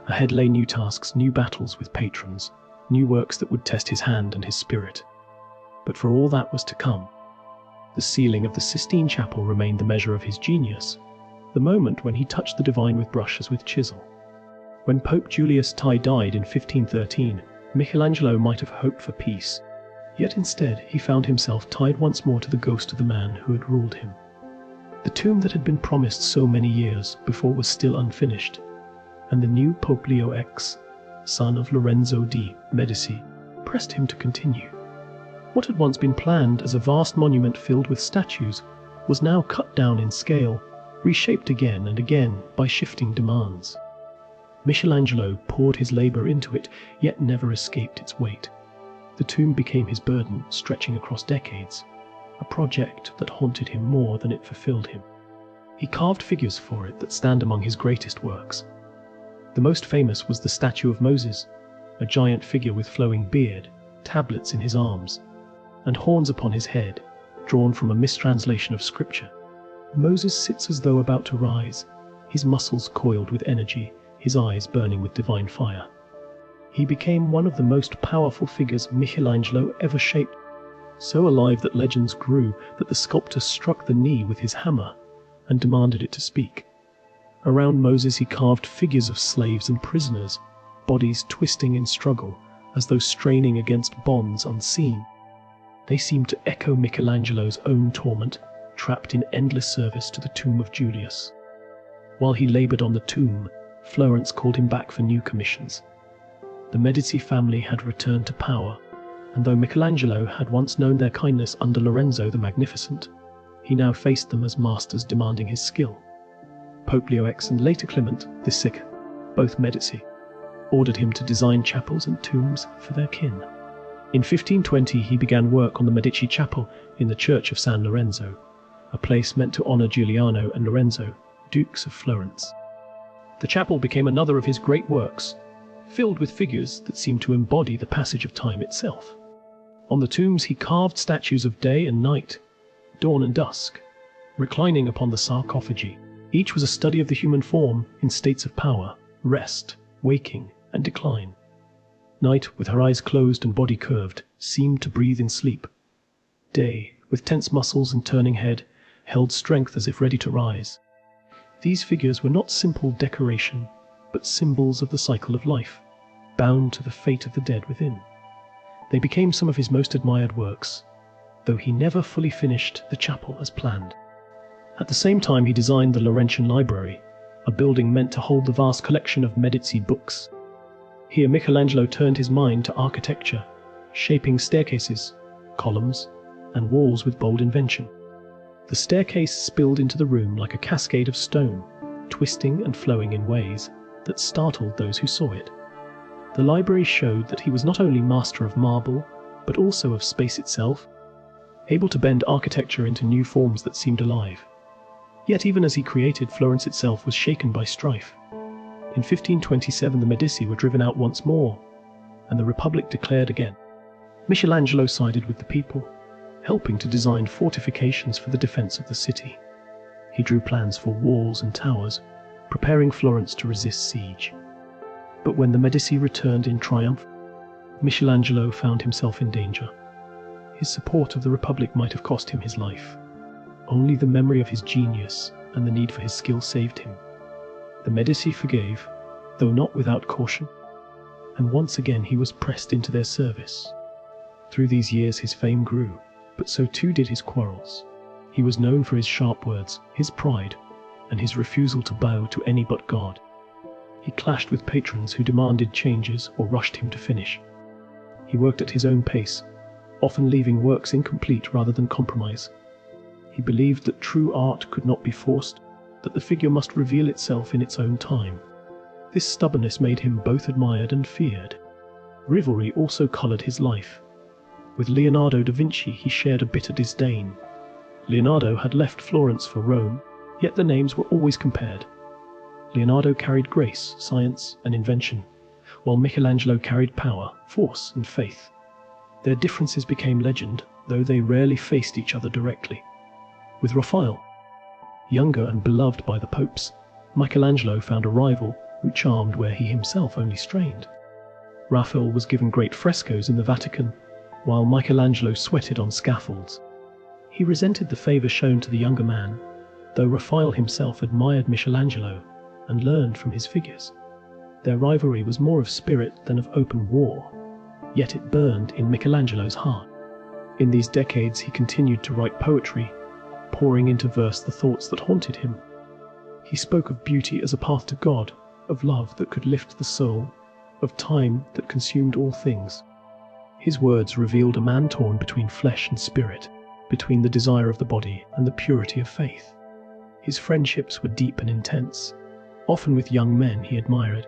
Ahead lay new tasks, new battles with patrons, new works that would test his hand and his spirit. But for all that was to come, the ceiling of the Sistine Chapel remained the measure of his genius, the moment when he touched the divine with brush as with chisel. When Pope Julius Caesar died in 1513, Michelangelo might have hoped for peace, yet instead he found himself tied once more to the ghost of the man who had ruled him. The tomb that had been promised so many years before was still unfinished, and the new Pope Leo X, son of Lorenzo di Medici, pressed him to continue. What had once been planned as a vast monument filled with statues was now cut down in scale, reshaped again and again by shifting demands. Michelangelo poured his labor into it, yet never escaped its weight. The tomb became his burden, stretching across decades, a project that haunted him more than it fulfilled him. He carved figures for it that stand among his greatest works. The most famous was the statue of Moses, a giant figure with flowing beard, tablets in his arms, and horns upon his head, drawn from a mistranslation of scripture. Moses sits as though about to rise, his muscles coiled with energy, his eyes burning with divine fire. He became one of the most powerful figures Michelangelo ever shaped, so alive that legends grew that the sculptor struck the knee with his hammer and demanded it to speak. Around Moses he carved figures of slaves and prisoners, bodies twisting in struggle as though straining against bonds unseen. They seemed to echo Michelangelo's own torment, trapped in endless service to the tomb of Julius. While he labored on the tomb, Florence called him back for new commissions. The Medici family had returned to power, and though Michelangelo had once known their kindness under Lorenzo the Magnificent, he now faced them as masters demanding his skill. Pope Leo X and later Clement VI, both Medici, ordered him to design chapels and tombs for their kin. In 1520 he began work on the Medici Chapel in the Church of San Lorenzo, a place meant to honor Giuliano and Lorenzo, Dukes of Florence. The chapel became another of his great works, filled with figures that seemed to embody the passage of time itself. On the tombs he carved statues of day and night, dawn and dusk, reclining upon the sarcophagi. Each was a study of the human form in states of power, rest, waking, and decline. Night, with her eyes closed and body curved, seemed to breathe in sleep. Day, with tense muscles and turning head, held strength as if ready to rise. These figures were not simple decoration, but symbols of the cycle of life, bound to the fate of the dead within. They became some of his most admired works, though he never fully finished the chapel as planned. At the same time he designed the Laurentian Library, a building meant to hold the vast collection of Medici books. Here Michelangelo turned his mind to architecture, shaping staircases, columns, and walls with bold invention. The staircase spilled into the room like a cascade of stone, twisting and flowing in ways that startled those who saw it. The library showed that he was not only master of marble, but also of space itself, able to bend architecture into new forms that seemed alive. Yet even as he created, Florence itself was shaken by strife. In 1527 the Medici were driven out once more, and the Republic declared again. Michelangelo sided with the people, helping to design fortifications for the defense of the city. He drew plans for walls and towers, preparing Florence to resist siege. But when the Medici returned in triumph, Michelangelo found himself in danger. His support of the Republic might have cost him his life. Only the memory of his genius and the need for his skill saved him. The Medici forgave, though not without caution, and once again he was pressed into their service. Through these years his fame grew, but so too did his quarrels. He was known for his sharp words, his pride, and his refusal to bow to any but God. He clashed with patrons who demanded changes or rushed him to finish. He worked at his own pace, often leaving works incomplete rather than compromise. He believed that true art could not be forced, that the figure must reveal itself in its own time. This stubbornness made him both admired and feared. Rivalry also coloured his life. With Leonardo da Vinci he shared a bitter disdain. Leonardo had left Florence for Rome, yet the names were always compared. Leonardo carried grace, science, and invention, while Michelangelo carried power, force, and faith. Their differences became legend, though they rarely faced each other directly. With Raphael, younger and beloved by the popes, Michelangelo found a rival who charmed where he himself only strained. Raphael was given great frescoes in the Vatican, while Michelangelo sweated on scaffolds. He resented the favour shown to the younger man, though Raphael himself admired Michelangelo and learned from his figures. Their rivalry was more of spirit than of open war, yet it burned in Michelangelo's heart. In these decades he continued to write poetry, pouring into verse the thoughts that haunted him. He spoke of beauty as a path to God, of love that could lift the soul, of time that consumed all things. His words revealed a man torn between flesh and spirit, between the desire of the body and the purity of faith. His friendships were deep and intense, often with young men he admired,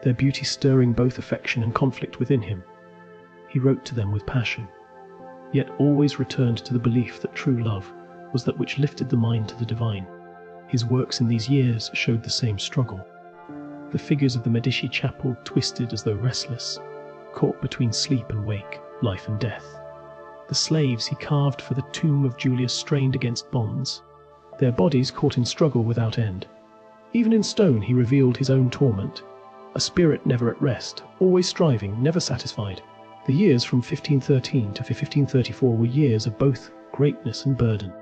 their beauty stirring both affection and conflict within him. He wrote to them with passion, yet always returned to the belief that true love was that which lifted the mind to the divine. His works in these years showed the same struggle. The figures of the Medici chapel twisted as though restless, caught between sleep and wake, life and death. The slaves he carved for the tomb of Julius strained against bonds, their bodies caught in struggle without end. Even in stone he revealed his own torment, a spirit never at rest, always striving, never satisfied. The years from 1513 to 1534 were years of both greatness and burden.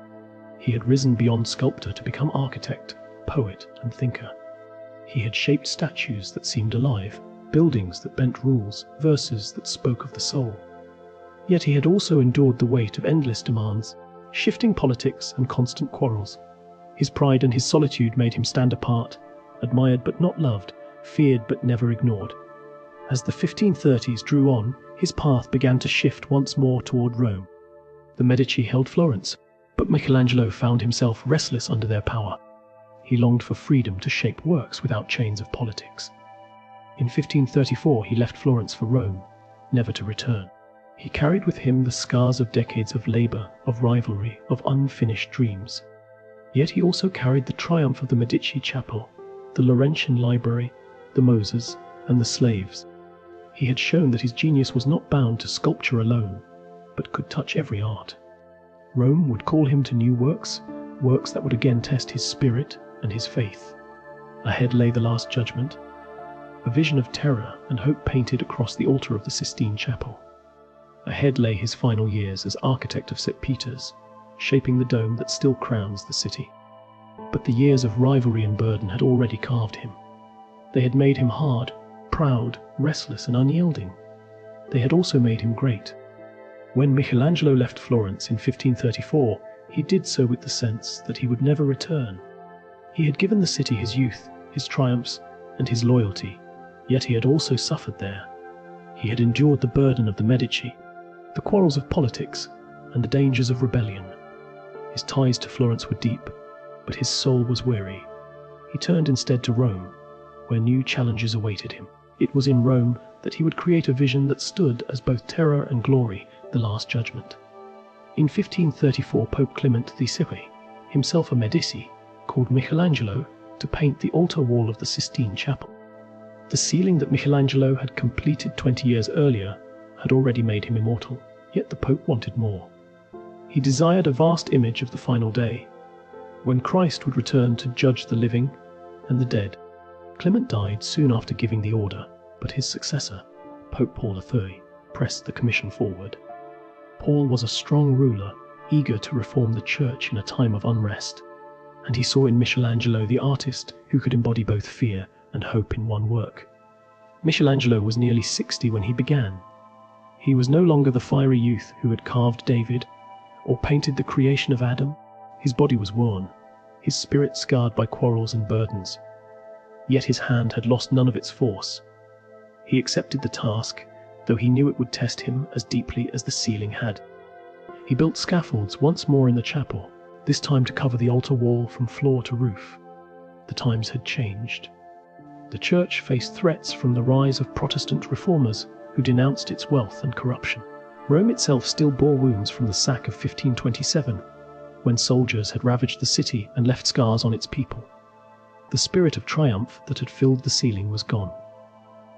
He had risen beyond sculptor to become architect, poet, and thinker. He had shaped statues that seemed alive, buildings that bent rules, verses that spoke of the soul. Yet he had also endured the weight of endless demands, shifting politics and constant quarrels. His pride and his solitude made him stand apart, admired but not loved, feared but never ignored. As the 1530s drew on, his path began to shift once more toward Rome. The Medici held Florence, but Michelangelo found himself restless under their power. He longed for freedom to shape works without chains of politics. In 1534 he left Florence for Rome, never to return. He carried with him the scars of decades of labour, of rivalry, of unfinished dreams. Yet he also carried the triumph of the Medici chapel, the Laurentian library, the Moses, and the slaves. He had shown that his genius was not bound to sculpture alone, but could touch every art. Rome would call him to new works that would again test his spirit and his faith. Ahead lay the Last Judgment, a vision of terror and hope painted across the altar of the Sistine Chapel. Ahead lay his final years as architect of St. Peter's, shaping the dome that still crowns the city. But the years of rivalry and burden had already carved him. They had made him hard, proud, restless and unyielding. They had also made him great. When Michelangelo left Florence in 1534, he did so with the sense that he would never return. He had given the city his youth, his triumphs, and his loyalty, yet he had also suffered there. He had endured the burden of the Medici, the quarrels of politics, and the dangers of rebellion. His ties to Florence were deep, but his soul was weary. He turned instead to Rome, where new challenges awaited him. It was in Rome that he would create a vision that stood as both terror and glory, the Last Judgment. In 1534, Pope Clement VI, himself a Medici, called Michelangelo to paint the altar wall of the Sistine Chapel. The ceiling that Michelangelo had completed 20 years earlier had already made him immortal, yet the Pope wanted more. He desired a vast image of the final day, when Christ would return to judge the living and the dead. Clement died soon after giving the order, but his successor, Pope Paul III, pressed the commission forward. Paul was a strong ruler, eager to reform the church in a time of unrest, and he saw in Michelangelo the artist who could embody both fear and hope in one work. Michelangelo was nearly 60 when he began. He was no longer the fiery youth who had carved David or painted the creation of Adam. His body was worn, his spirit scarred by quarrels and burdens. Yet his hand had lost none of its force. He accepted the task, though he knew it would test him as deeply as the ceiling had. He built scaffolds once more in the chapel, this time to cover the altar wall from floor to roof. The times had changed. The church faced threats from the rise of Protestant reformers who denounced its wealth and corruption. Rome itself still bore wounds from the sack of 1527, when soldiers had ravaged the city and left scars on its people. The spirit of triumph that had filled the ceiling was gone.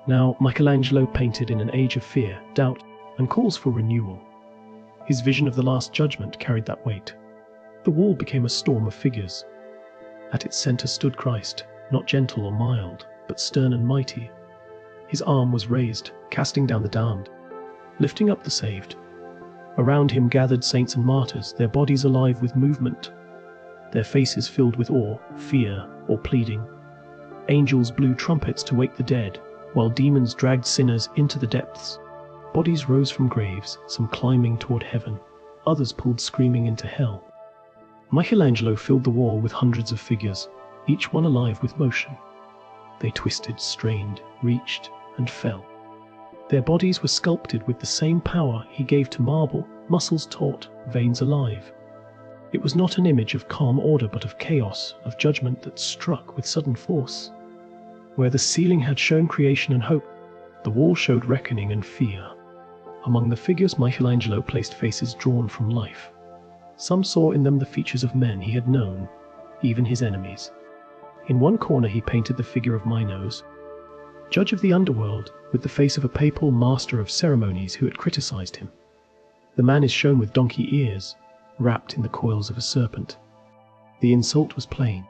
Now Michelangelo painted in an age of fear, doubt, and calls for renewal. His vision of the Last Judgment carried that weight. The wall became a storm of figures. At its center stood Christ, not gentle or mild, but stern and mighty. His arm was raised, casting down the damned, lifting up the saved. Around him gathered saints and martyrs, their bodies alive with movement, their faces filled with awe, fear, or pleading. Angels blew trumpets to wake the dead, while demons dragged sinners into the depths. Bodies rose from graves, some climbing toward heaven, others pulled screaming into hell. Michelangelo filled the wall with hundreds of figures, each one alive with motion. They twisted, strained, reached, and fell. Their bodies were sculpted with the same power he gave to marble, muscles taut, veins alive. It was not an image of calm order, but of chaos, of judgment that struck with sudden force. Where the ceiling had shown creation and hope, the wall showed reckoning and fear. Among the figures, Michelangelo placed faces drawn from life. Some saw in them the features of men he had known, even his enemies. In one corner he painted the figure of Minos, judge of the underworld, with the face of a papal master of ceremonies who had criticized him. The man is shown with donkey ears, wrapped in the coils of a serpent. The insult was plain,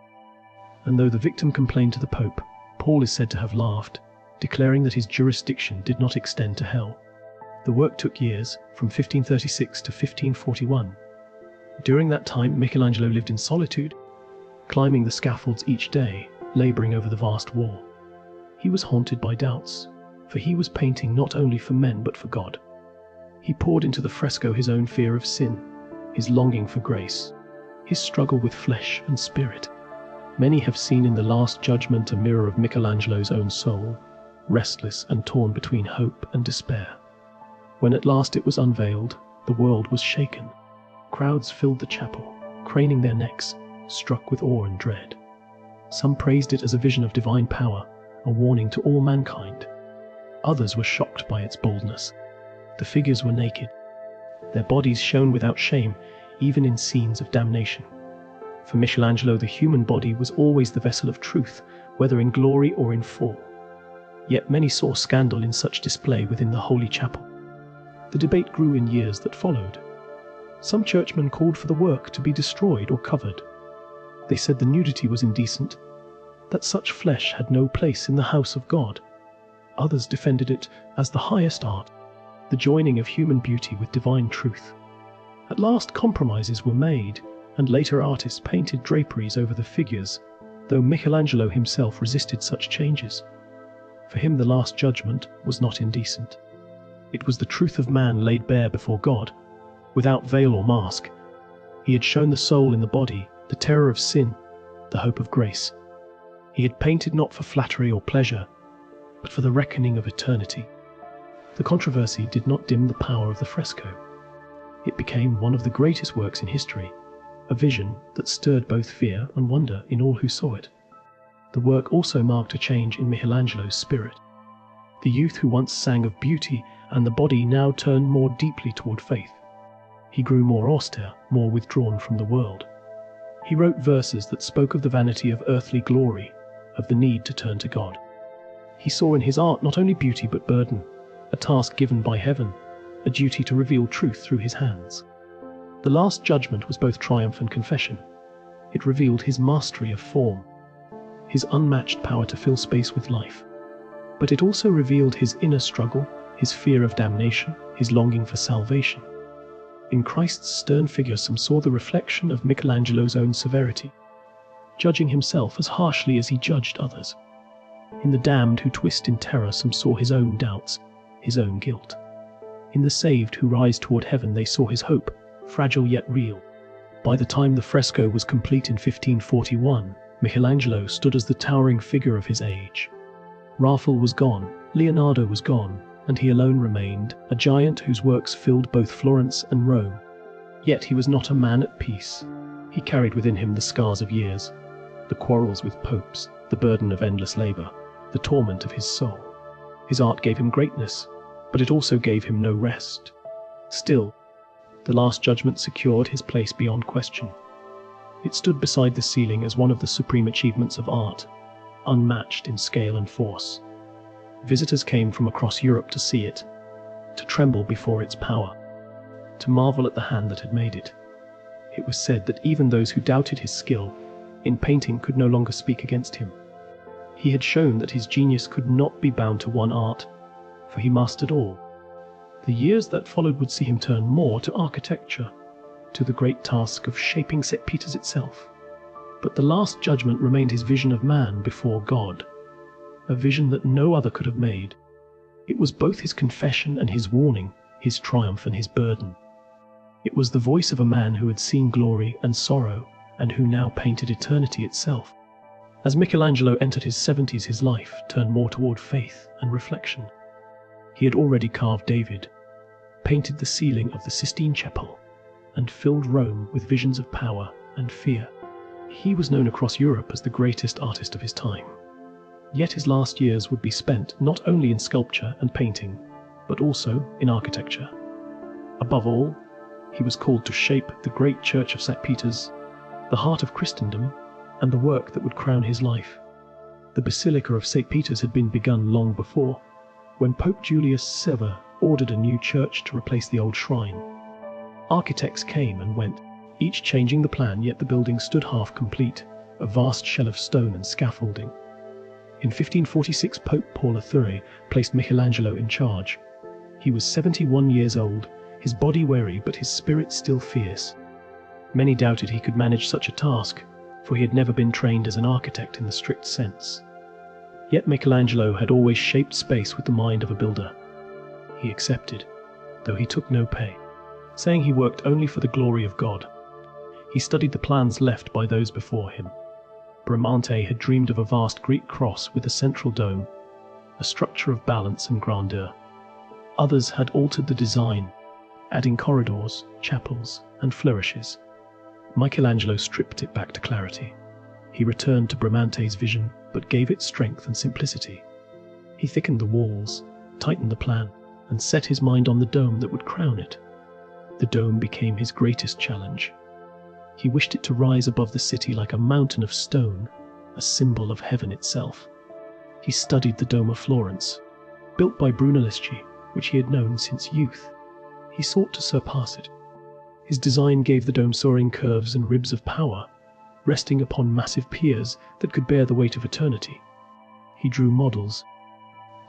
and though the victim complained to the Pope, Paul is said to have laughed, declaring that his jurisdiction did not extend to hell. The work took years, from 1536 to 1541. During that time, Michelangelo lived in solitude, climbing the scaffolds each day, laboring over the vast wall. He was haunted by doubts, for he was painting not only for men but for God. He poured into the fresco his own fear of sin, his longing for grace, his struggle with flesh and spirit. Many have seen in the Last Judgment a mirror of Michelangelo's own soul, restless and torn between hope and despair. When at last it was unveiled, the world was shaken. Crowds filled the chapel, craning their necks, struck with awe and dread. Some praised it as a vision of divine power, a warning to all mankind. Others were shocked by its boldness. The figures were naked. Their bodies shone without shame, even in scenes of damnation. For Michelangelo, the human body was always the vessel of truth, whether in glory or in fall. Yet many saw scandal in such display within the holy chapel. The debate grew in years that followed. Some churchmen called for the work to be destroyed or covered. They said the nudity was indecent, that such flesh had no place in the house of God. Others defended it as the highest art, the joining of human beauty with divine truth. At last compromises were made, and later artists painted draperies over the figures, though Michelangelo himself resisted such changes. For him the Last Judgment was not indecent. It was the truth of man laid bare before God, without veil or mask. He had shown the soul in the body, the terror of sin, the hope of grace. He had painted not for flattery or pleasure, but for the reckoning of eternity. The controversy did not dim the power of the fresco. It became one of the greatest works in history, a vision that stirred both fear and wonder in all who saw it. The work also marked a change in Michelangelo's spirit. The youth who once sang of beauty and the body now turned more deeply toward faith. He grew more austere, more withdrawn from the world. He wrote verses that spoke of the vanity of earthly glory, of the need to turn to God. He saw in his art not only beauty but burden, a task given by heaven, a duty to reveal truth through his hands. The Last Judgment was both triumph and confession. It revealed his mastery of form, his unmatched power to fill space with life. But it also revealed his inner struggle, his fear of damnation, his longing for salvation. In Christ's stern figure some saw the reflection of Michelangelo's own severity, judging himself as harshly as he judged others. In the damned who twist in terror some saw his own doubts, his own guilt. In the saved who rise toward heaven they saw his hope, fragile yet real. By the time the fresco was complete in 1541, Michelangelo stood as the towering figure of his age. Raphael was gone, Leonardo was gone, and he alone remained, a giant whose works filled both Florence and Rome. Yet he was not a man at peace. He carried within him the scars of years, the quarrels with popes, the burden of endless labor, the torment of his soul. His art gave him greatness, but it also gave him no rest. Still, the Last Judgment secured his place beyond question. It stood beside the ceiling as one of the supreme achievements of art, unmatched in scale and force. Visitors came from across Europe to see it, to tremble before its power, to marvel at the hand that had made it. It was said that even those who doubted his skill in painting could no longer speak against him. He had shown that his genius could not be bound to one art, for he mastered all. The years that followed would see him turn more to architecture, to the great task of shaping St. Peter's itself. But the Last Judgment remained his vision of man before God, a vision that no other could have made. It was both his confession and his warning, his triumph and his burden. It was the voice of a man who had seen glory and sorrow, and who now painted eternity itself. As Michelangelo entered his 70s, his life turned more toward faith and reflection. He had already carved David, painted the ceiling of the Sistine Chapel, and filled Rome with visions of power and fear. He was known across Europe as the greatest artist of his time. Yet his last years would be spent not only in sculpture and painting, but also in architecture. Above all, he was called to shape the great church of St. Peter's, the heart of Christendom, and the work that would crown his life. The Basilica of St. Peter's had been begun long before, when Pope Julius Caesar ordered a new church to replace the old shrine. Architects came and went, each changing the plan, yet the building stood half complete, a vast shell of stone and scaffolding. In 1546, Pope Paul III placed Michelangelo in charge. He was 71 years old, his body weary but his spirit still fierce. Many doubted he could manage such a task, for he had never been trained as an architect in the strict sense. Yet Michelangelo had always shaped space with the mind of a builder. He accepted, though he took no pay, saying he worked only for the glory of God. He studied the plans left by those before him. Bramante had dreamed of a vast Greek cross with a central dome, a structure of balance and grandeur. Others had altered the design, adding corridors, chapels, and flourishes. Michelangelo stripped it back to clarity. He returned to Bramante's vision, but gave it strength and simplicity. He thickened the walls, tightened the plan, and set his mind on the dome that would crown it. The dome became his greatest challenge. He wished it to rise above the city like a mountain of stone, a symbol of heaven itself. He studied the Dome of Florence, built by Brunelleschi, which he had known since youth. he sought to surpass it. His design gave the dome soaring curves and ribs of power, resting upon massive piers that could bear the weight of eternity. He drew models,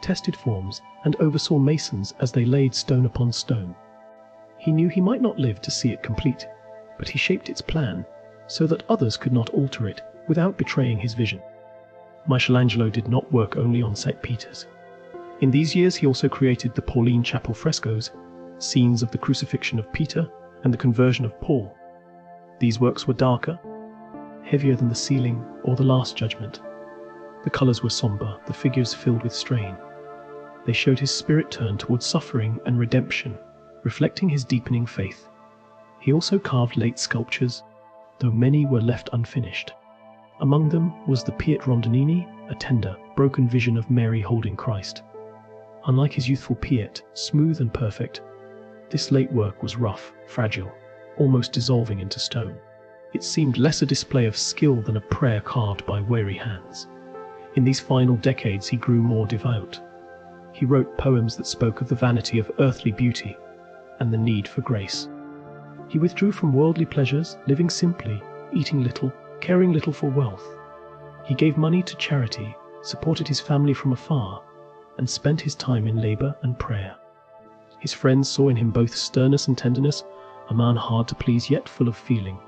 tested forms, and oversaw masons as they laid stone upon stone. He knew he might not live to see it complete, but he shaped its plan so that others could not alter it without betraying his vision. Michelangelo did not work only on St. Peter's. In these years he also created the Sistine Chapel frescoes, scenes of the crucifixion of Peter and the conversion of Paul. These works were darker, heavier than the ceiling or the Last Judgment. The colors were somber, the figures filled with strain. They showed his spirit turn towards suffering and redemption, reflecting his deepening faith. He also carved late sculptures, though many were left unfinished. Among them was the Piet Rondinini, a tender, broken vision of Mary holding Christ. Unlike his youthful Piet, smooth and perfect, this late work was rough, fragile, almost dissolving into stone. It seemed less a display of skill than a prayer carved by weary hands. In these final decades he grew more devout. He wrote poems that spoke of the vanity of earthly beauty and the need for grace. He withdrew from worldly pleasures, living simply, eating little, caring little for wealth. He gave money to charity, supported his family from afar, and spent his time in labor and prayer. His friends saw in him both sternness and tenderness, a man hard to please yet full of feeling.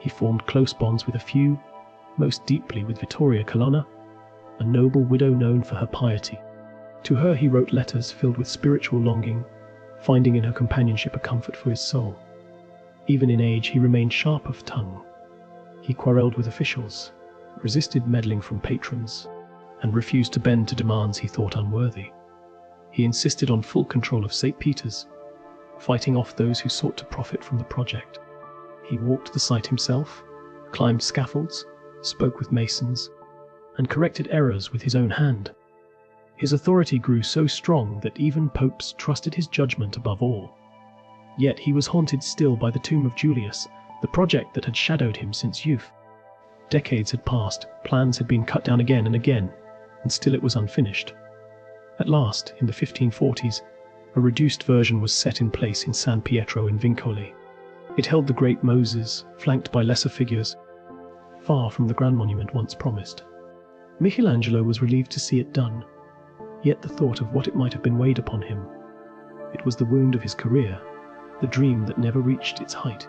He formed close bonds with a few, most deeply with Vittoria Colonna, a noble widow known for her piety. To her he wrote letters filled with spiritual longing, finding in her companionship a comfort for his soul. Even in age he remained sharp of tongue. He quarrelled with officials, resisted meddling from patrons, and refused to bend to demands he thought unworthy. He insisted on full control of St. Peter's, fighting off those who sought to profit from the project. He walked the site himself, climbed scaffolds, spoke with masons, and corrected errors with his own hand. His authority grew so strong that even popes trusted his judgment above all. Yet he was haunted still by the tomb of Julius, the project that had shadowed him since youth. Decades had passed, plans had been cut down again and again, and still it was unfinished. At last, in the 1540s, a reduced version was set in place in San Pietro in Vincoli. It held the great Moses, flanked by lesser figures, far from the grand monument once promised. Michelangelo was relieved to see it done, yet the thought of what it might have been weighed upon him. It was the wound of his career, the dream that never reached its height.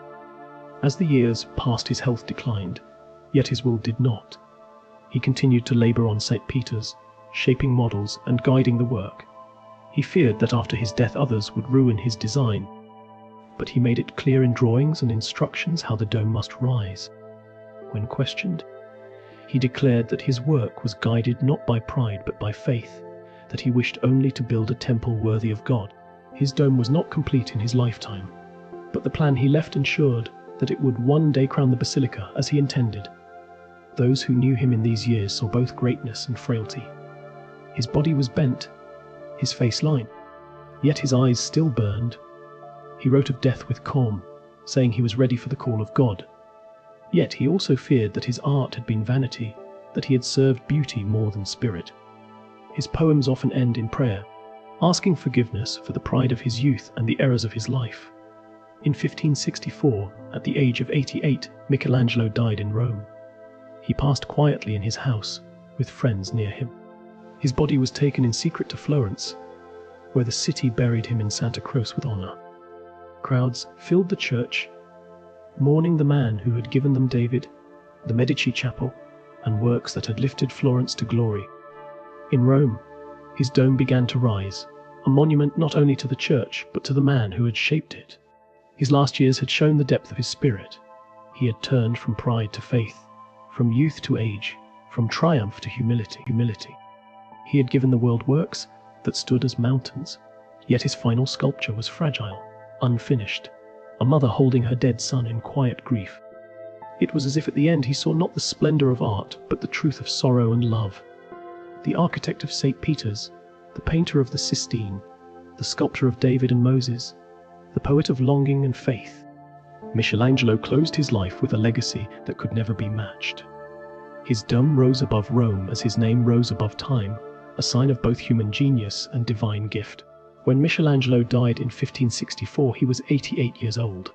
As the years passed, his health declined, yet his will did not. He continued to labor on St. Peter's, shaping models and guiding the work. He feared that after his death others would ruin his design, but he made it clear in drawings and instructions how the dome must rise. When questioned, he declared that his work was guided not by pride but by faith, that he wished only to build a temple worthy of God. His dome was not complete in his lifetime, but the plan he left ensured that it would one day crown the basilica as he intended. Those who knew him in these years saw both greatness and frailty. His body was bent, his face lined, yet his eyes still burned. He wrote of death with calm, saying he was ready for the call of God. Yet he also feared that his art had been vanity, that he had served beauty more than spirit. His poems often end in prayer, asking forgiveness for the pride of his youth and the errors of his life. In 1564, at the age of 88, Michelangelo died in Rome. He passed quietly in his house, with friends near him. His body was taken in secret to Florence, where the city buried him in Santa Croce with honor. Crowds filled the church, mourning the man who had given them David, the Medici Chapel, and works that had lifted Florence to glory. In Rome, his dome began to rise, a monument not only to the church, but to the man who had shaped it. His last years had shown the depth of his spirit. He had turned from pride to faith, from youth to age, from triumph to humility. He had given the world works that stood as mountains, yet his final sculpture was fragile, unfinished, a mother holding her dead son in quiet grief. It was as if at the end he saw not the splendor of art, but the truth of sorrow and love. The architect of St. Peter's, the painter of the Sistine, the sculptor of David and Moses, the poet of longing and faith, Michelangelo closed his life with a legacy that could never be matched. His dome rose above Rome as his name rose above time, a sign of both human genius and divine gift. When Michelangelo died in 1564, he was 88 years old.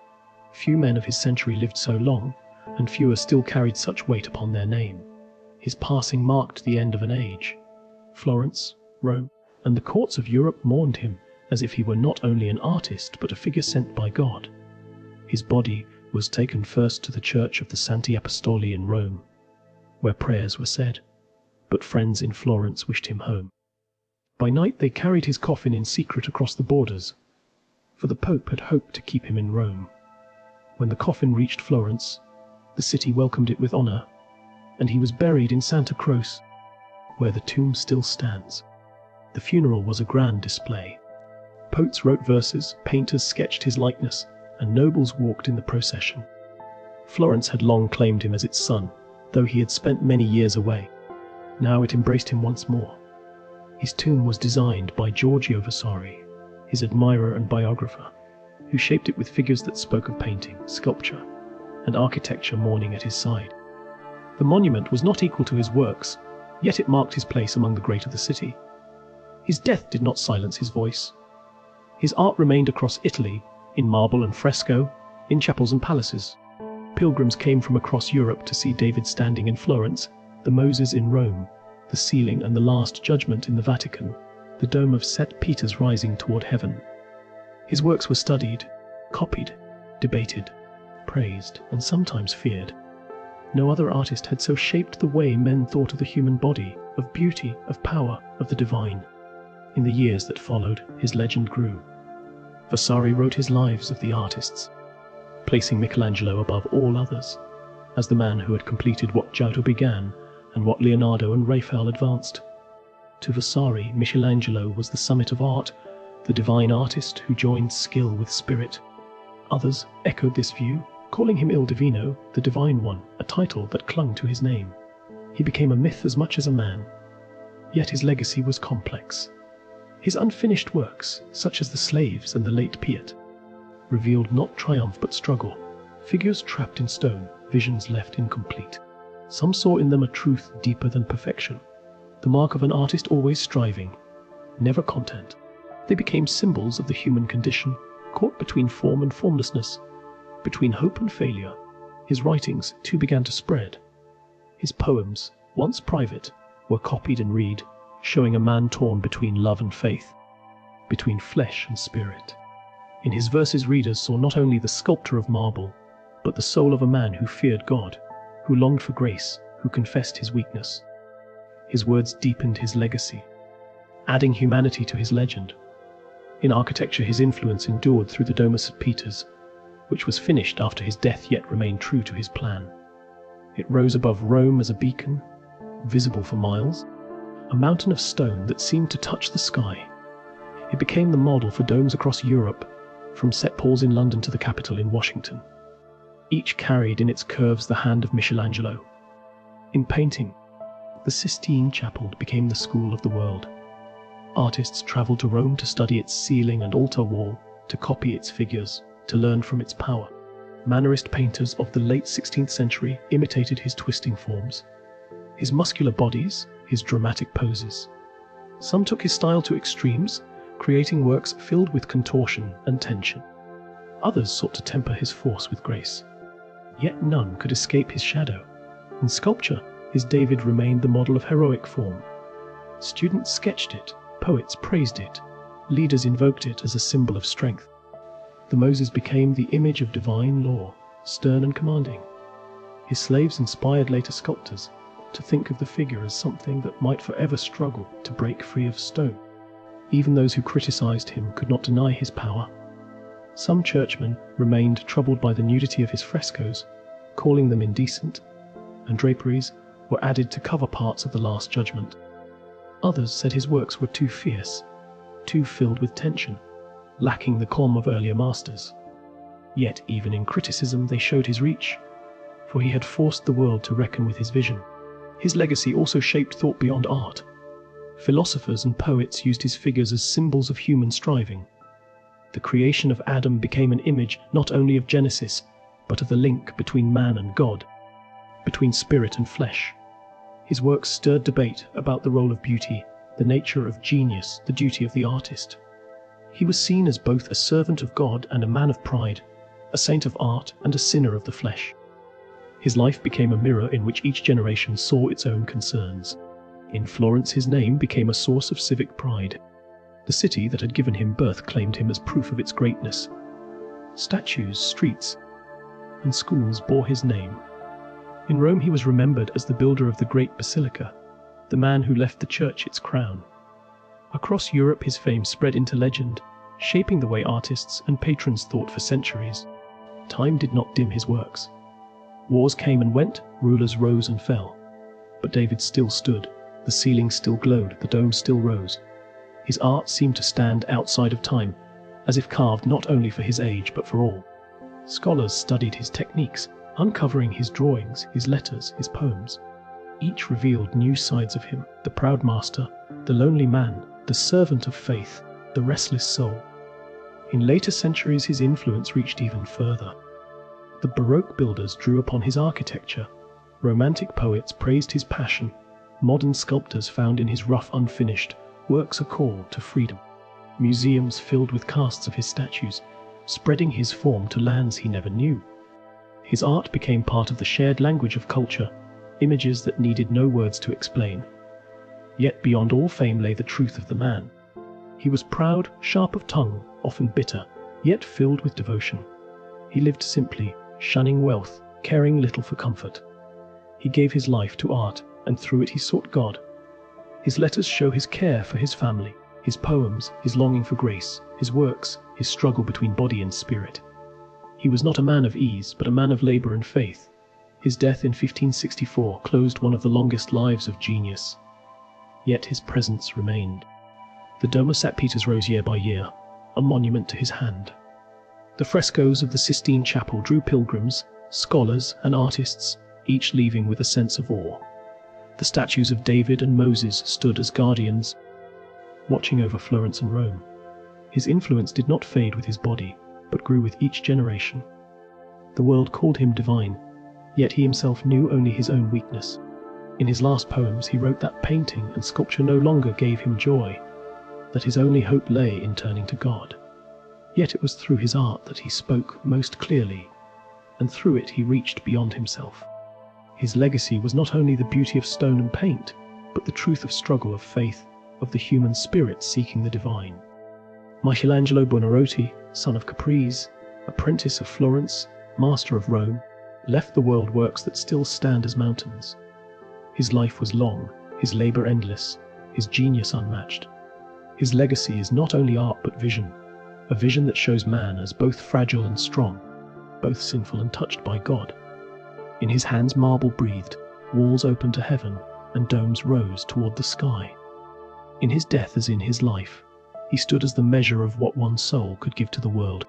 Few men of his century lived so long, and fewer still carried such weight upon their name. His passing marked the end of an age. Florence, Rome, and the courts of Europe mourned him as if he were not only an artist but a figure sent by God. His body was taken first to the church of the Santi Apostoli in Rome, where prayers were said, but friends in Florence wished him home. By night they carried his coffin in secret across the borders, for the Pope had hoped to keep him in Rome. When the coffin reached Florence, the city welcomed it with honor, and he was buried in Santa Croce, where the tomb still stands. The funeral was a grand display. Poets wrote verses, painters sketched his likeness, and nobles walked in the procession. Florence had long claimed him as its son, though he had spent many years away. Now it embraced him once more. His tomb was designed by Giorgio Vasari, his admirer and biographer, who shaped it with figures that spoke of painting, sculpture, and architecture mourning at his side. The monument was not equal to his works, yet it marked his place among the great of the city. His death did not silence his voice. His art remained across Italy, in marble and fresco, in chapels and palaces. Pilgrims came from across Europe to see David standing in Florence, the Moses in Rome, the ceiling and the Last Judgment in the Vatican, the dome of St. Peter's rising toward heaven. His works were studied, copied, debated, praised, and sometimes feared. No other artist had so shaped the way men thought of the human body, of beauty, of power, of the divine. In the years that followed, his legend grew. Vasari wrote his lives of the artists, placing Michelangelo above all others, as the man who had completed what Giotto began and what Leonardo and Raphael advanced. To Vasari, Michelangelo was the summit of art, the divine artist who joined skill with spirit. Others echoed this view, calling him Il Divino, the Divine One, a title that clung to his name. He became a myth as much as a man. Yet his legacy was complex. His unfinished works, such as the Slaves and the Late Piet, revealed not triumph but struggle, figures trapped in stone, visions left incomplete. Some saw in them a truth deeper than perfection, the mark of an artist always striving, never content. They became symbols of the human condition, caught between form and formlessness, between hope and failure. His writings too began to spread. His poems, once private, were copied and read, showing a man torn between love and faith, between flesh and spirit. In his verses readers saw not only the sculptor of marble, but the soul of a man who feared God, who longed for grace, who confessed his weakness. His words deepened his legacy, adding humanity to his legend. In architecture his influence endured through the Dome of St. Peter's, which was finished after his death yet remained true to his plan. It rose above Rome as a beacon, visible for miles, a mountain of stone that seemed to touch the sky. It became the model for domes across Europe, from St. Paul's in London to the Capitol in Washington. Each carried in its curves the hand of Michelangelo. In painting, the Sistine Chapel became the school of the world. Artists traveled to Rome to study its ceiling and altar wall, to copy its figures, to learn from its power. Mannerist painters of the late 16th century imitated his twisting forms, his muscular bodies, his dramatic poses. Some took his style to extremes, creating works filled with contortion and tension. Others sought to temper his force with grace. Yet none could escape his shadow. In sculpture, his David remained the model of heroic form. Students sketched it, poets praised it, leaders invoked it as a symbol of strength. The Moses became the image of divine law, stern and commanding. His slaves inspired later sculptors to think of the figure as something that might forever struggle to break free of stone. Even those who criticized him could not deny his power. Some churchmen remained troubled by the nudity of his frescoes, calling them indecent, and draperies were added to cover parts of the Last Judgment. Others said his works were too fierce, too filled with tension, lacking the calm of earlier masters. Yet even in criticism they showed his reach, for he had forced the world to reckon with his vision. His legacy also shaped thought beyond art. Philosophers and poets used his figures as symbols of human striving. The creation of Adam became an image not only of Genesis, but of the link between man and God, between spirit and flesh. His works stirred debate about the role of beauty, the nature of genius, the duty of the artist. He was seen as both a servant of God and a man of pride, a saint of art and a sinner of the flesh. His life became a mirror in which each generation saw its own concerns. In Florence, his name became a source of civic pride. The city that had given him birth claimed him as proof of its greatness. Statues, streets, and schools bore his name. In Rome, he was remembered as the builder of the great basilica, the man who left the church its crown. Across Europe, his fame spread into legend, shaping the way artists and patrons thought for centuries. Time did not dim his works. Wars came and went, rulers rose and fell. But David still stood, the ceiling still glowed, the dome still rose. His art seemed to stand outside of time, as if carved not only for his age but for all. Scholars studied his techniques, uncovering his drawings, his letters, his poems. Each revealed new sides of him, the proud master, the lonely man, the servant of faith, the restless soul. In later centuries, his influence reached even further. The Baroque builders drew upon his architecture. Romantic poets praised his passion. Modern sculptors found in his rough, unfinished works a call to freedom. Museums filled with casts of his statues, spreading his form to lands he never knew. His art became part of the shared language of culture, images that needed no words to explain. Yet beyond all fame lay the truth of the man. He was proud, sharp of tongue, often bitter, yet filled with devotion. He lived simply, shunning wealth, caring little for comfort. He gave his life to art, and through it he sought God. His letters show his care for his family, his poems, his longing for grace, his works, his struggle between body and spirit. He was not a man of ease, but a man of labor and faith. His death in 1564 closed one of the longest lives of genius. Yet his presence remained. The Dome of St. Peter's rose year by year, a monument to his hand. The frescoes of the Sistine Chapel drew pilgrims, scholars, and artists, each leaving with a sense of awe. The statues of David and Moses stood as guardians, watching over Florence and Rome. His influence did not fade with his body, but grew with each generation. The world called him divine, yet he himself knew only his own weakness. In his last poems, he wrote that painting and sculpture no longer gave him joy, that his only hope lay in turning to God. Yet it was through his art that he spoke most clearly, and through it he reached beyond himself. His legacy was not only the beauty of stone and paint, but the truth of struggle, of faith, of the human spirit seeking the divine. Michelangelo Buonarroti, son of Caprese, apprentice of Florence, master of Rome, left the world works that still stand as mountains. His life was long, his labor endless, his genius unmatched. His legacy is not only art but vision, a vision that shows man as both fragile and strong, both sinful and touched by God. In his hands marble breathed, walls opened to heaven, and domes rose toward the sky. In his death as in his life, he stood as the measure of what one soul could give to the world.